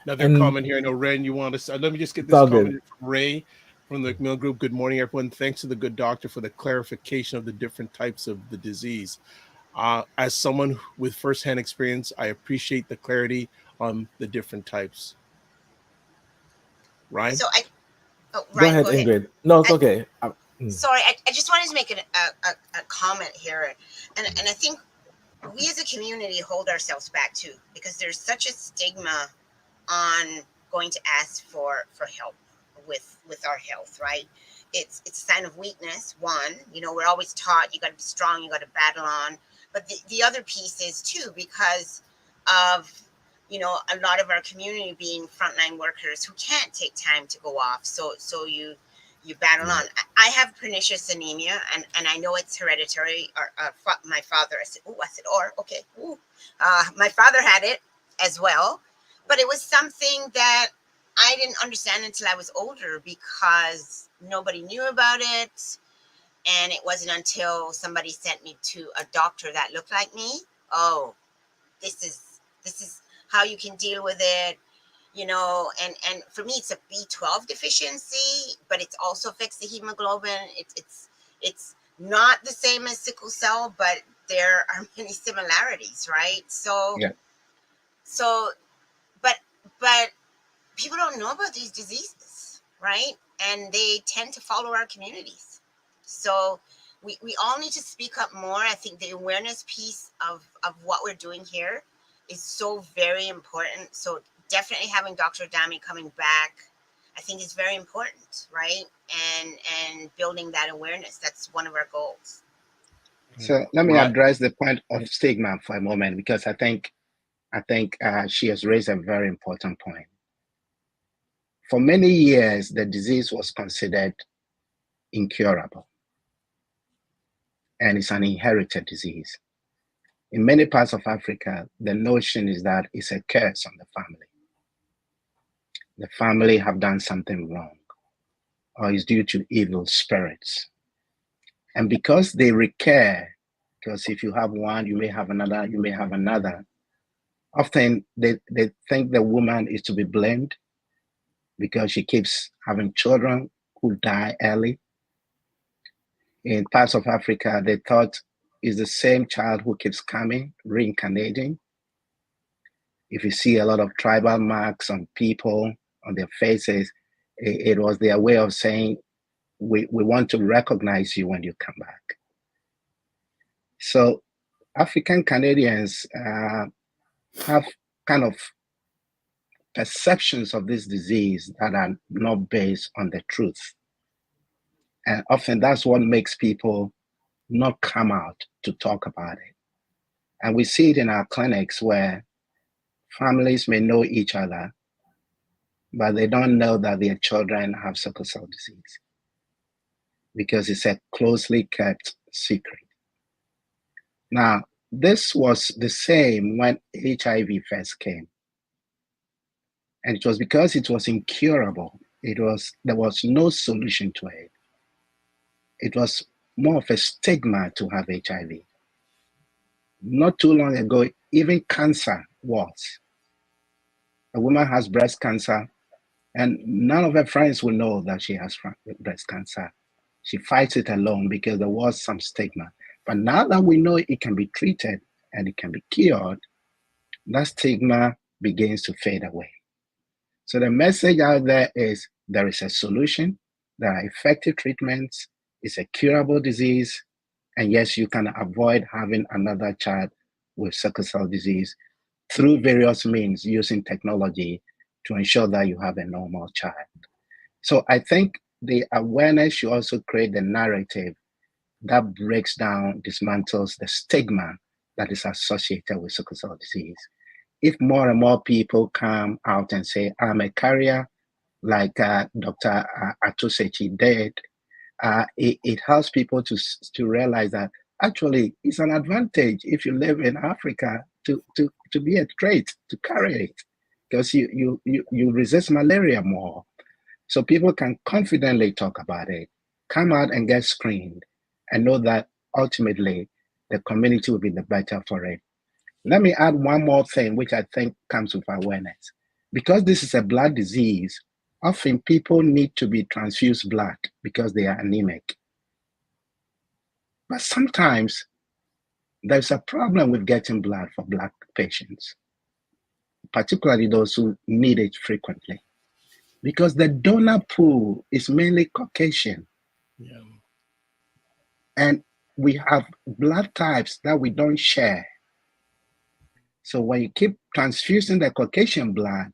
Another comment here. I know, Ren, you want to... let me just get this comment from Ray from the Mill Group. Good morning, everyone. Thanks to the good doctor for the clarification of the different types of the disease. As someone with firsthand experience, I appreciate the clarity on the different types. Ryan? So Ryan, go ahead, Ingrid. No, it's okay. Sorry, I just wanted to make a comment here. And I think we as a community hold ourselves back too, because there's such a stigma on going to ask for help with our health, right? It's a sign of weakness. One, we're always taught you got to be strong, you got to battle on. But the other piece is too, because of a lot of our community being frontline workers who can't take time to go off. So you battle on. I have pernicious anemia, and I know it's hereditary. My father, okay. My father had it as well, but it was something that I didn't understand until I was older because nobody knew about it. And it wasn't until somebody sent me to a doctor that looked like me. Oh, this is how you can deal with it, and for me, it's a B12 deficiency, but it also affects the hemoglobin. It's not the same as sickle cell, but there are many similarities, right? But people don't know about these diseases, right? And they tend to follow our communities. So we all need to speak up more. I think the awareness piece of what we're doing here is so very important. So definitely having Dr. Odami coming back, I think is very important, right? And building that awareness. That's one of our goals. So let me address the point of stigma for a moment, because I think she has raised a very important point. For many years, the disease was considered incurable, and it's an inherited disease. In many parts of Africa, the notion is that it's a curse on the family. The family have done something wrong, or is due to evil spirits. And because they recur, because if you have one, you may have another, you may have another, often they think the woman is to be blamed because she keeps having children who die early. In parts of Africa, they thought it's the same child who keeps coming, reincarnating. If you see a lot of tribal marks on people, on their faces, it was their way of saying, we want to recognize you when you come back. So African Canadians have kind of perceptions of this disease that are not based on the truth. And often that's what makes people not come out to talk about it. And we see it in our clinics where families may know each other, but they don't know that their children have sickle cell disease because it's a closely kept secret. Now, this was the same when HIV first came. And it was because it was incurable. There was no solution to it. It was more of a stigma to have HIV. Not too long ago, even cancer was. A woman has breast cancer, and none of her friends will know that she has breast cancer. She fights it alone because there was some stigma. But now that we know it can be treated and it can be cured, that stigma begins to fade away. So the message out there is there is a solution, there are effective treatments, it's a curable disease, and yes, you can avoid having another child with sickle cell disease through various means using technology to ensure that you have a normal child. So I think the awareness should also create the narrative that breaks down, dismantles the stigma that is associated with sickle cell disease. If more and more people come out and say, I'm a carrier, like Dr. Atusechi did, it helps people to realize that actually it's an advantage if you live in Africa to be a trait, to carry it, because you resist malaria more. So people can confidently talk about it, come out and get screened, and know that ultimately the community will be the better for it. Let me add one more thing, which I think comes with awareness. Because this is a blood disease, often people need to be transfused blood because they are anemic. But sometimes there's a problem with getting blood for Black patients, particularly those who need it frequently, because the donor pool is mainly Caucasian. Yeah. And we have blood types that we don't share. So when you keep transfusing the Caucasian blood,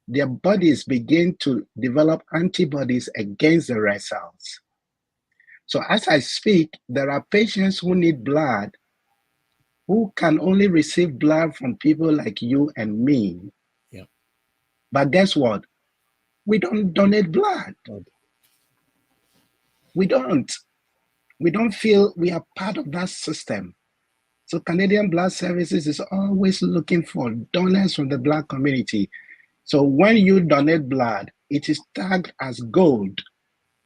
their bodies begin to develop antibodies against the red cells. So as I speak, there are patients who need blood who can only receive blood from people like you and me. Yeah. But guess what? We don't donate blood. We don't. We don't feel we are part of that system. So Canadian Blood Services is always looking for donors from the Black community. So when you donate blood, it is tagged as gold.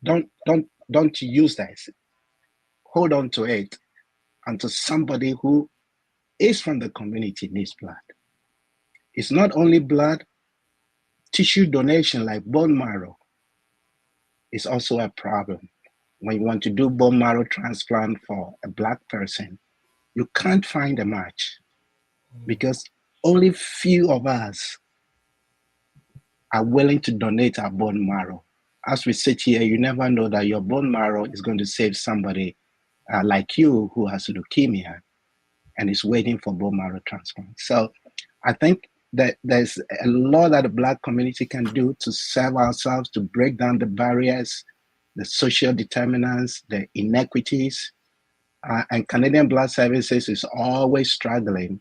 Don't use that. Hold on to it until somebody who is from the community needs blood. It's not only blood, tissue donation like bone marrow is also a problem. When you want to do bone marrow transplant for a Black person, you can't find a match because only few of us are willing to donate our bone marrow. As we sit here, you never know that your bone marrow is going to save somebody like you who has leukemia and is waiting for bone marrow transplant. So I think that there's a lot that the Black community can do to serve ourselves, to break down the barriers, the social determinants, the inequities. And Canadian Blood Services is always struggling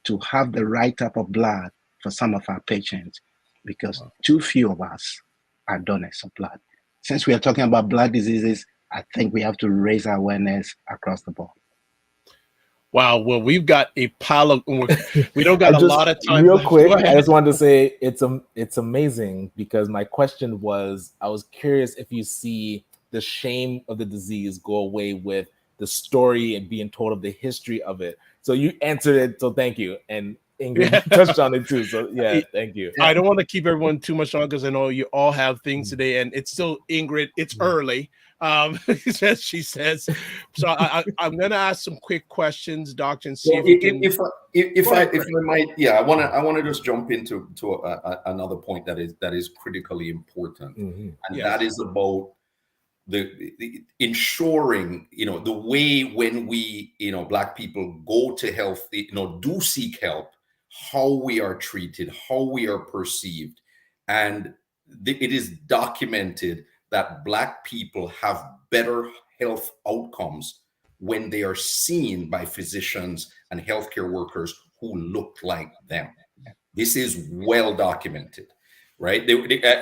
to have the right type of blood for some of our patients because too few of us are donors of blood. Since we are talking about blood diseases, I think we have to raise our awareness across the board. Wow. Well, we've got a pile of, we don't got a lot of time. Real left. quick, I just wanted to say it's amazing because my question was, I was curious if you see the shame of the disease go away with the story and being told of the history of it. So you answered it. So thank you. And Ingrid touched on it too. So yeah, thank you. I don't want to keep everyone too much on because I know you all have things today, and it's still Ingrid. It's early, as she says. So I'm going to ask some quick questions, Doctor, and see if you can. If I might, yeah, I want to just jump into another point that is critically important, and that is about the ensuring, the way when we, Black people go to health, do seek help, how we are treated, how we are perceived. And it is documented that Black people have better health outcomes when they are seen by physicians and healthcare workers who look like them. This is well documented, right?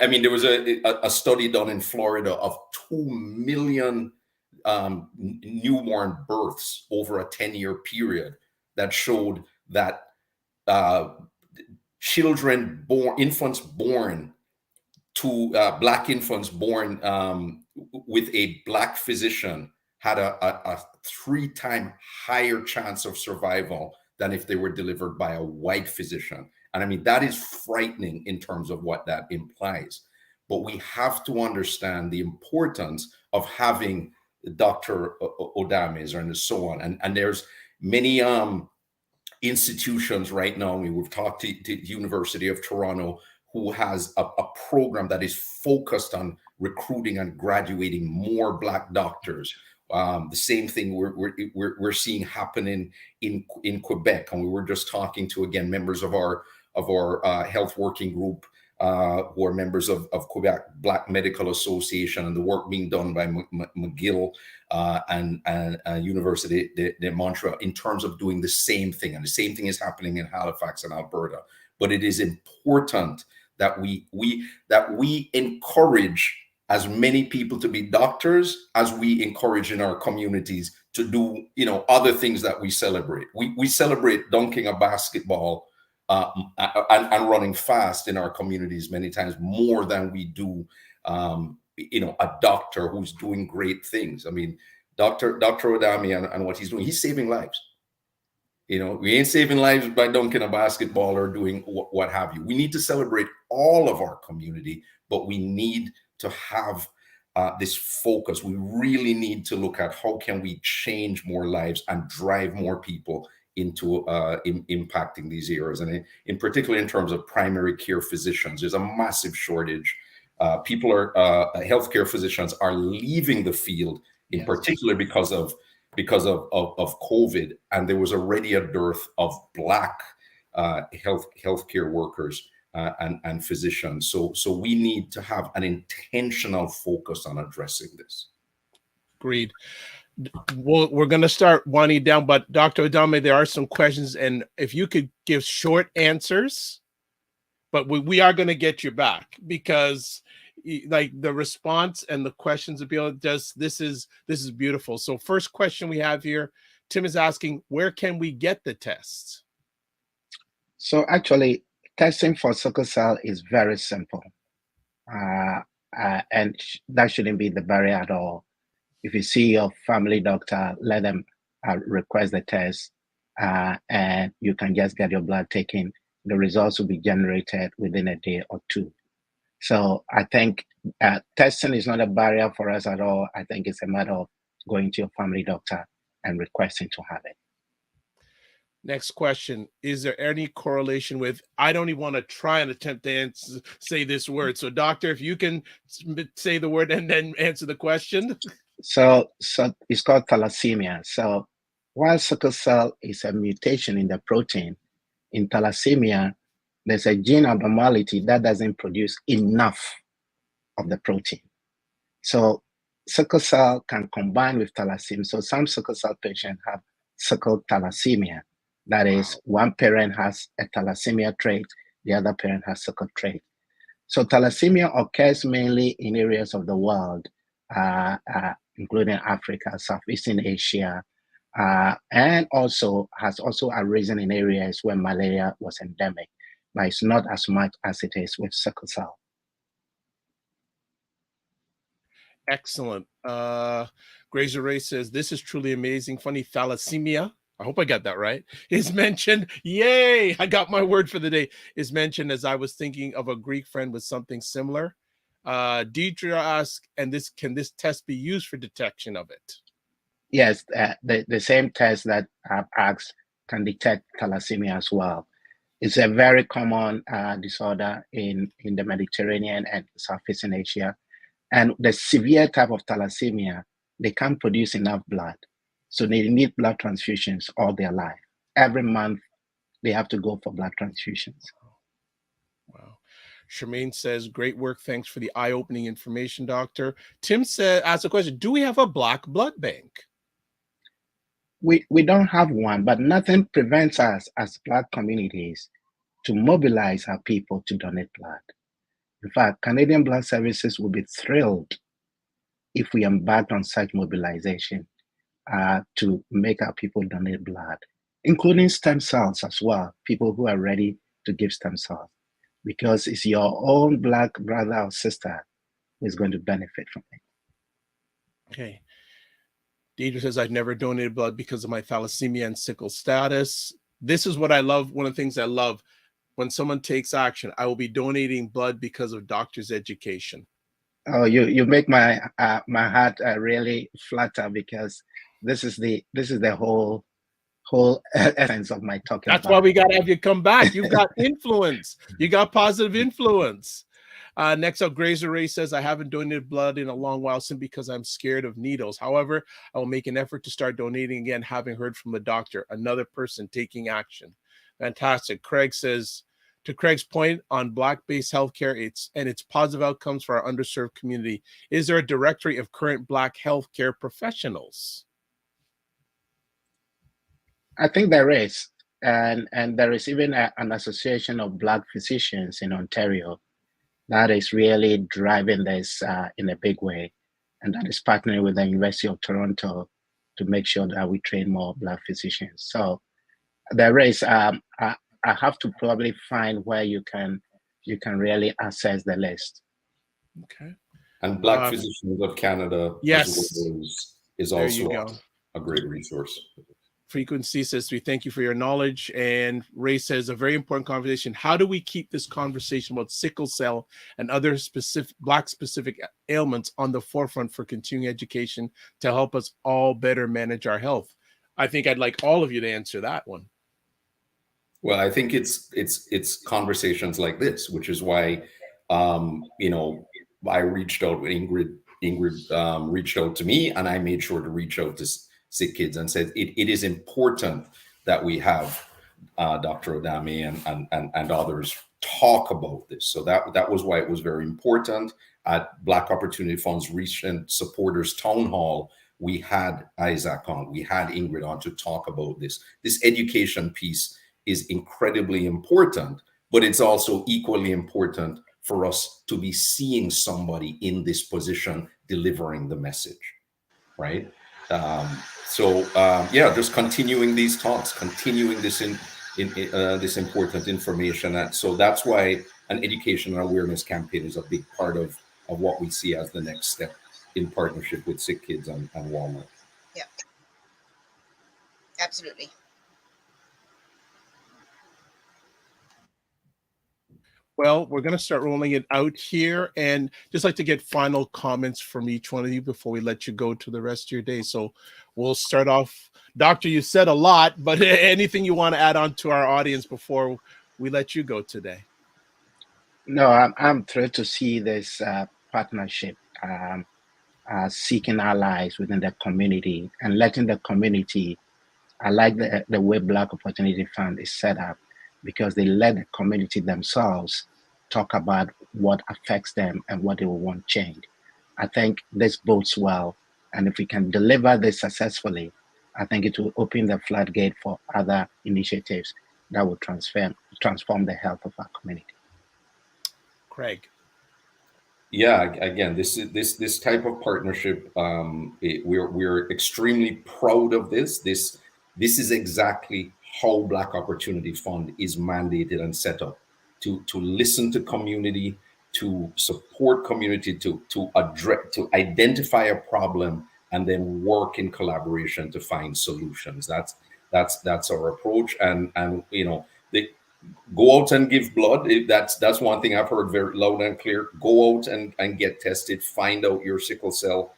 I mean, there was a study done in Florida of 2 million newborn births over a 10-year period that showed that infants born to Black infants born with a Black physician had a 3-time higher chance of survival than if they were delivered by a white physician. And I mean, that is frightening in terms of what that implies. But we have to understand the importance of having Dr. Odames and so on. And there's many institutions right now. We've talked to the University of Toronto, who has a program that is focused on recruiting and graduating more Black doctors. The same thing we're seeing happening in Quebec, and we were just talking to, again, members of our health working group who are members of Quebec Black Medical Association, and the work being done by McGill and University de Montreal in terms of doing the same thing. And the same thing is happening in Halifax and Alberta. But it is important that we encourage as many people to be doctors as we encourage in our communities to do, other things that we celebrate. We celebrate dunking a basketball and running fast in our communities many times more than we do, a doctor who's doing great things. I mean, Dr. Odame and what he's doing, he's saving lives. We ain't saving lives by dunking a basketball or doing what have you. We need to celebrate all of our community, but we need to have this focus. We really need to look at how can we change more lives and drive more people into impacting these areas. And in particular, in terms of primary care physicians, there's a massive shortage. Healthcare physicians are leaving the field, in particular because of COVID, and there was already a dearth of Black healthcare workers and physicians. So we need to have an intentional focus on addressing this. Agreed. Well, we're going to start winding down, but Dr. Odame, there are some questions, and if you could give short answers, but we are going to get you back, because like the response and the questions appeal. This is beautiful. So first question we have here, Tim is asking, where can we get the tests? So actually, testing for sickle cell is very simple, and that shouldn't be the barrier at all. If you see your family doctor, let them request the test, and you can just get your blood taken. The results will be generated within a day or two. So I think testing is not a barrier for us at all. I think it's a matter of going to your family doctor and requesting to have it. Next question. Is there any correlation with, I don't even want to try and attempt to say this word. So doctor, if you can say the word and then answer the question. So it's called thalassemia. So while sickle cell is a mutation in the protein, in thalassemia, there's a gene abnormality that doesn't produce enough of the protein. So sickle cell can combine with thalassemia. So some sickle cell patients have sickle thalassemia. That is, one parent has a thalassemia trait, the other parent has sickle trait. So thalassemia occurs mainly in areas of the world, including Africa, Southeastern Asia, and also has arisen in areas where malaria was endemic, but it's not as much as it is with sickle cell. Excellent. Grazer Ray says, this is truly amazing. Funny, thalassemia, I hope I got that right, is mentioned. Yay, I got my word for the day. Is mentioned as I was thinking of a Greek friend with something similar. Deidre asked, can this test be used for detection of it? Yes, the same test that I've asked can detect thalassemia as well. It's a very common disorder in the Mediterranean and Southeastern Asia. And the severe type of thalassemia, they can't produce enough blood. So they need blood transfusions all their life. Every month, they have to go for blood transfusions. Wow. Charmaine says, great work. Thanks for the eye-opening information, doctor. Tim said, asked a question. Do we have a black blood bank? We don't have one, but nothing prevents us as Black communities to mobilize our people to donate blood. In fact, Canadian Blood Services will be thrilled if we embarked on such mobilization to make our people donate blood, including stem cells as well, people who are ready to give stem cells, because it's your own Black brother or sister who is going to benefit from it. Okay. Deidre says, I've never donated blood because of my thalassemia and sickle status. This is what I love. One of the things I love when someone takes action. I will be donating blood because of doctor's education. Oh, you make my my heart really flutter, because this is the whole essence of my talking. That's why we got to have you come back. You've got influence. You got positive influence. Next up, Grazer Ray says, I haven't donated blood in a long while simply because I'm scared of needles. However, I will make an effort to start donating again, having heard from the doctor, another person taking action. Fantastic. Craig says, to Craig's point on Black-based healthcare, its positive outcomes for our underserved community, is there a directory of current Black healthcare professionals? I think there is, and there is even an association of Black physicians in Ontario that is really driving this in a big way, and that is partnering with the University of Toronto to make sure that we train more Black physicians. So there is. I have to probably find where you can really access the list. Okay. And Black Physicians of Canada, yes, as well is also a great resource. Frequency says, we thank you for your knowledge. And Ray says, a very important conversation. How do we keep this conversation about sickle cell and other Black specific ailments on the forefront for continuing education to help us all better manage our health? I think I'd like all of you to answer that one. Well, I think it's conversations like this, which is why, I reached out with Ingrid reached out to me, and I made sure to reach out to SickKids and said it is important that we have Dr. Odame and others talk about this. So that was why it was very important. At Black Opportunity Fund's recent supporters town hall, we had Isaac on, we had Ingrid on to talk about this. This education piece is incredibly important, but it's also equally important for us to be seeing somebody in this position delivering the message, right? Just continuing these talks, continuing this this important information. And so that's why an education and awareness campaign is a big part of what we see as the next step in partnership with SickKids and Walmart. Yeah, absolutely. Well, we're going to start rolling it out here, and just like to get final comments from each one of you before we let you go to the rest of your day. So we'll start off. Doctor, you said a lot, but anything you want to add on to our audience before we let you go today? No, I'm thrilled to see this partnership, seeking allies within the community and letting the community, I like the way Black Opportunity Fund is set up, because they let the community themselves talk about what affects them and what they will want changed. I think this bodes well. And if we can deliver this successfully, I think it will open the floodgate for other initiatives that will transform the health of our community. Craig. Yeah, again, this type of partnership, we're extremely proud of this. This is exactly how Black Opportunity Fund is mandated and set up to listen to community, to support community, to address, to identify a problem, and then work in collaboration to find solutions. That's our approach. And they go out and give blood. That's one thing I've heard very loud and clear. Go out and get tested. Find out your sickle cell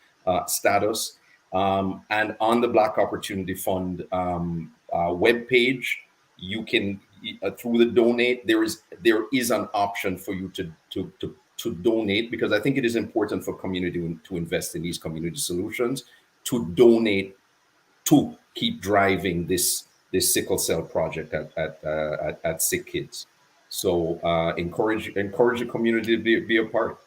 status. And on the Black Opportunity Fund webpage, you can through the donate. There is an option for you to donate, because I think it is important for community to invest in these community solutions, to donate to keep driving this this sickle cell project at SickKids. So encourage the community to be a part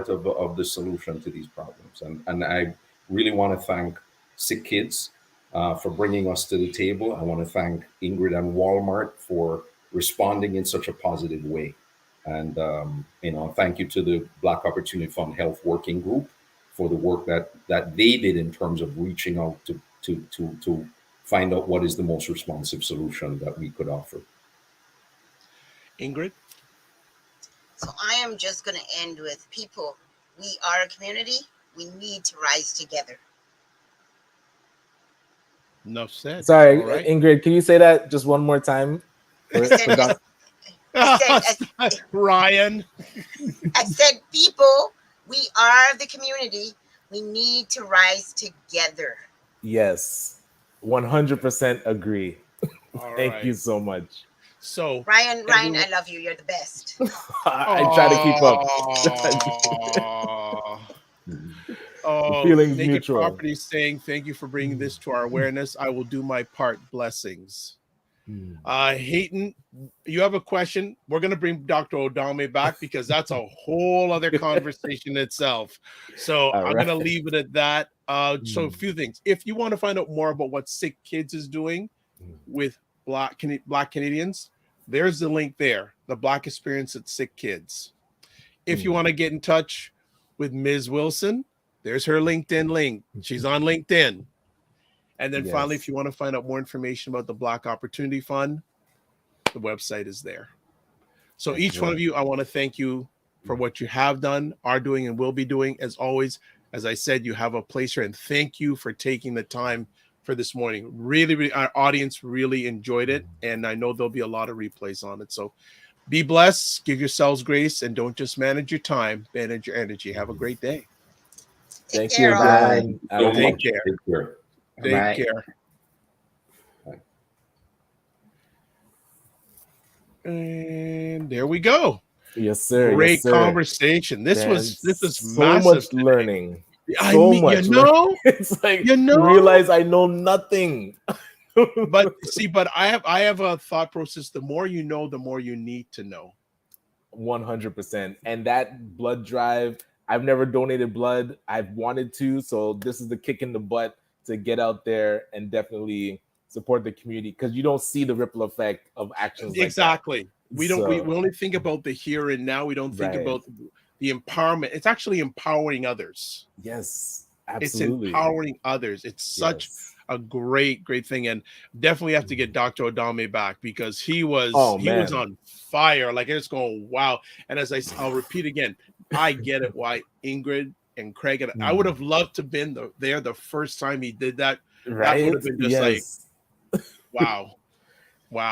of the solution to these problems. And I really want to thank SickKids for bringing us to the table. I want to thank Ingrid and Walmart for responding in such a positive way. And thank you to the Black Opportunity Fund Health Working Group for the work that they did in terms of reaching out to find out what is the most responsive solution that we could offer. Ingrid? So I am just going to end with people. We are a community. We need to rise together. Enough said. Sorry, All right. Ingrid, can you say that just one more time? Ryan. I said, people, we are the community. We need to rise together. Yes, 100% agree. Thank you Right. so much. So Ryan, I love you. You're the best. I try to keep up. Oh, feelings Naked mutual. Property saying thank you for bringing this to our awareness. I will do my part. Blessings. Hayton, you have a question? We're going to bring Dr. Odame back because that's a whole other conversation itself. So I'm going to leave it at that. So a few things. If you want to find out more about what SickKids is doing with Black Canadians, there's the link there. The Black Experience at SickKids. If you want to get in touch with Ms. Wilson, there's her LinkedIn link. She's on LinkedIn. And then finally, if you want to find out more information about the Black Opportunity Fund, the website is there. So each one of you, I want to thank you for what you have done, are doing, and will be doing. As always, as I said, you have a place here. And thank you for taking the time for this morning. Really, really, our audience really enjoyed it. And I know there'll be a lot of replays on it. So be blessed, give yourselves grace, and don't just manage your time, manage your energy. Have a great day. Thank you again. Take care. Take care. Take care. And there we go. Yes, sir. Great conversation. This was so massive much today. learning. Much. It's like realize I know nothing. but I have a thought process. The more you know, the more you need to know. 100%. And that blood drive, I've never donated blood. I've wanted to. So this is the kick in the butt to get out there and definitely support the community, because you don't see the ripple effect of actions exactly. Like that. We don't. We only think about the here and now. We don't think about the empowerment. It's actually empowering others. Yes, absolutely. It's empowering others. It's such a great thing, and definitely have to get Dr. Odame back, because he was on fire. Like, it's going wow. And as I'll repeat again, I get it why Ingrid and Craig and I would have loved to have been there the first time he did that. That would have been just like wow.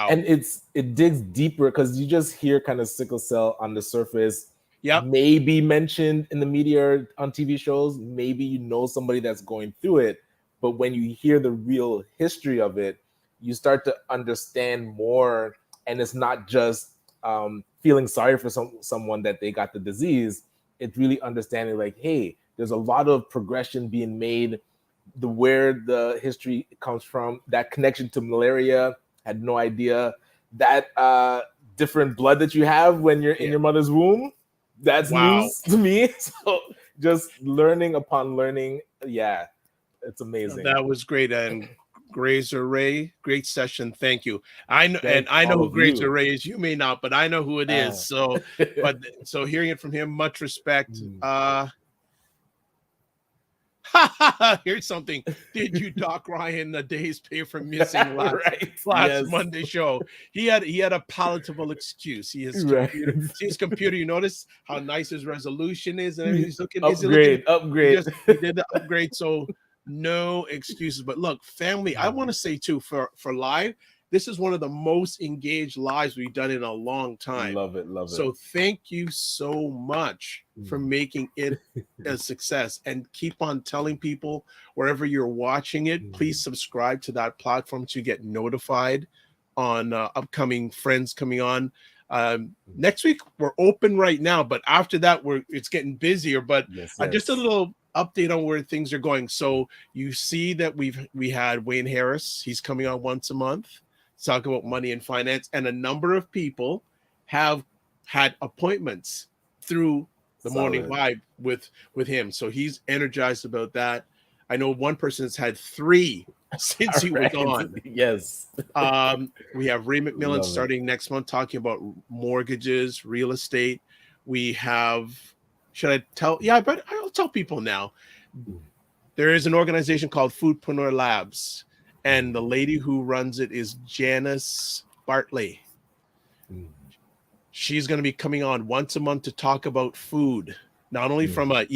And it digs deeper, because you just hear kind of sickle cell on the surface. Maybe mentioned in the media or on TV shows. Maybe you know somebody that's going through it. But when you hear the real history of it, you start to understand more. And it's not just feeling sorry for someone that they got the disease. It's really understanding, like, hey, there's a lot of progression being made. Where the history comes from, that connection to malaria, had no idea. That different blood that you have when you're in your mother's womb, that's news to me. So just learning upon learning, it's amazing. That was great. And Grazer Ray, great session. Thank you. I know who Grazer Ray is. You may not, but I know who it is. So, so hearing it from him, much respect. Here's something. Did you dock Ryan a day's pay for missing last Monday show? He had a palatable excuse. His computer. You notice how nice his resolution is, and he's looking. Upgrade. He did the upgrade. So no excuses. But look, family, I want to say too, for live, this is one of the most engaged lives we've done in a long time. Love it. So thank you so much for making it a success, and keep on telling people wherever you're watching it, please subscribe to that platform to get notified on upcoming friends coming on. Next week we're open right now, but after that it's getting busier. But just a little update on where things are going. So you see that we had Wayne Harris. He's coming on once a month to talk about money and finance, and a number of people have had appointments through the Morning Vibe with him. So he's energized about that. I know one person has had 3 since he was on. Yes. We have Ray McMillan starting next month talking about mortgages, real estate. We have, should I tell? Yeah, but I'll tell people now. There is an organization called Foodpreneur Labs, and the lady who runs it is Janice Bartley. She's going to be coming on once a month to talk about food, not only from a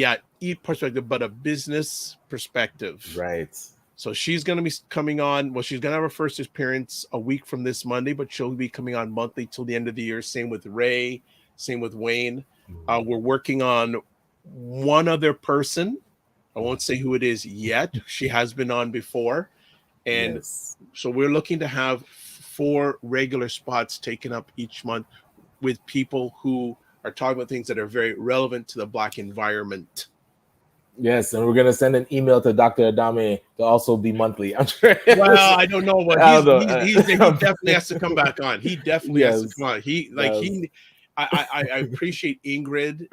eat perspective, but a business perspective. Right. So she's going to be coming on. Well, she's going to have her first appearance a week from this Monday, but she'll be coming on monthly till the end of the year. Same with Ray. Same with Wayne. We're working on one other person. I won't say who it is yet. She has been on before. And so we're looking to have 4 regular spots taken up each month with people who are talking about things that are very relevant to the Black environment. Yes, and we're going to send an email to Dr. Adame to also be monthly. I'm sure. Well, I don't know, but he definitely has to come back on. He definitely has to come on. I appreciate Ingrid,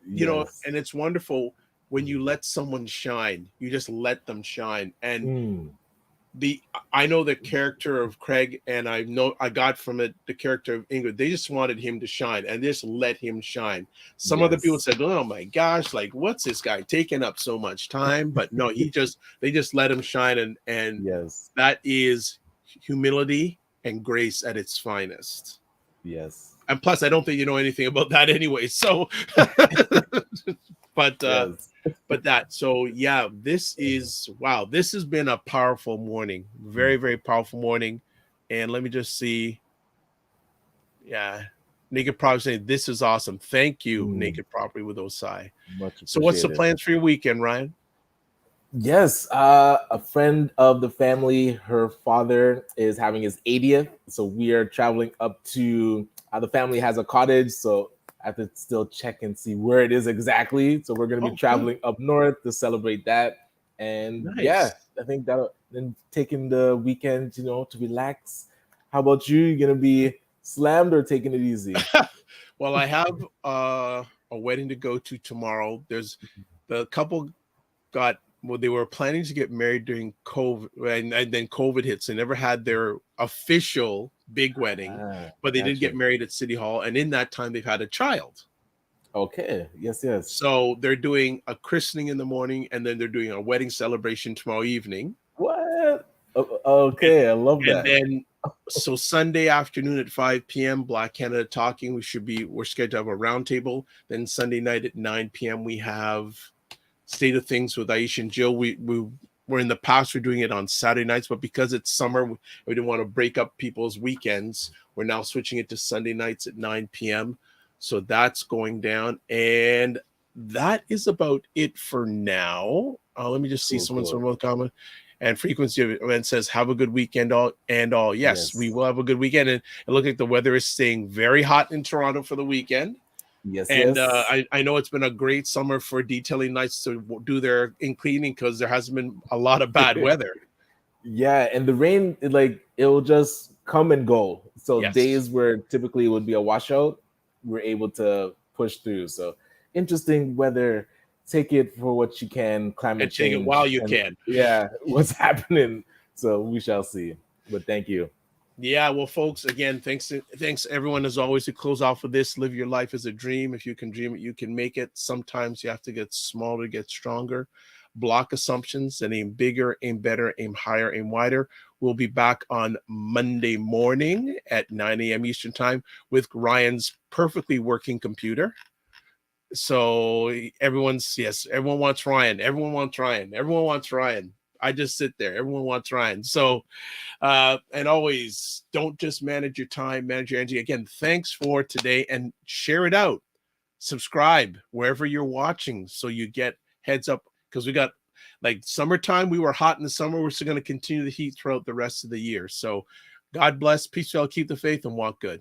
you know, and it's wonderful when you let someone shine. You just let them shine. And I know the character of Craig, and I got from it the character of Ingrid. They just wanted him to shine and just let him shine. Some other people said, "Oh my gosh, like what's this guy taking up so much time?" But no, they just let him shine, and that is humility and grace at its finest. Yes. And plus, I don't think you know anything about that anyway. So, but this has been a powerful morning, very, very powerful morning. And let me just see. Yeah. Naked Property saying this is awesome. Thank you, Naked Property with Osai. So what's the plans for your weekend, Ryan? Yes, a friend of the family, her father is having his 80th. So we are traveling up to, the family has a cottage. So I have to still check and see where it is exactly. So we're going to be traveling up north to celebrate that. And I think that then taking the weekend, to relax. How about you? You going to be slammed or taking it easy? Well, I have a wedding to go to tomorrow. There's the couple they were planning to get married during COVID, and then COVID hits. They never had their official big wedding, but they did get married at City Hall. And in that time, they've had a child. Okay. Yes. So they're doing a christening in the morning, and then they're doing a wedding celebration tomorrow evening. What? Okay. I love that. And then, so Sunday afternoon at 5 p.m., Black Canada Talking. We're scheduled to have a roundtable. Then Sunday night at 9 p.m., we have State of Things with Aisha and Jill. We're in the past, we're doing it on Saturday nights, but because it's summer, we didn't want to break up people's weekends. We're now switching it to Sunday nights at 9 p.m. So that's going down. And that is about it for now. Let me just see someone's comment. And Frequency of Event says, have a good weekend all. Yes, we will have a good weekend. And it looks like the weather is staying very hot in Toronto for the weekend. I know it's been a great summer for Detailing Nights to do their cleaning because there hasn't been a lot of bad weather. And the rain, it will just come and go. So days where typically it would be a washout, we're able to push through. So interesting weather. Take it for what you can. Climate change. Take it while you can. Yeah, what's happening. So we shall see. But thank you. Yeah, well, folks, again, thanks everyone as always to close off with this. Live your life as a dream. If you can dream it, you can make it. Sometimes you have to get smaller to get stronger. Block assumptions and aim bigger, aim better, aim higher, aim wider. We'll be back on Monday morning at 9 a.m. Eastern time with Ryan's perfectly working computer. So everyone wants Ryan. Everyone wants Ryan. I just sit there. Everyone wants Ryan. So, and always don't just manage your time, manage your energy. Again, thanks for today and share it out. Subscribe wherever you're watching so you get heads up because we got summertime. We were hot in the summer. We're still going to continue the heat throughout the rest of the year. So God bless. Peace, y'all. Keep the faith and walk good.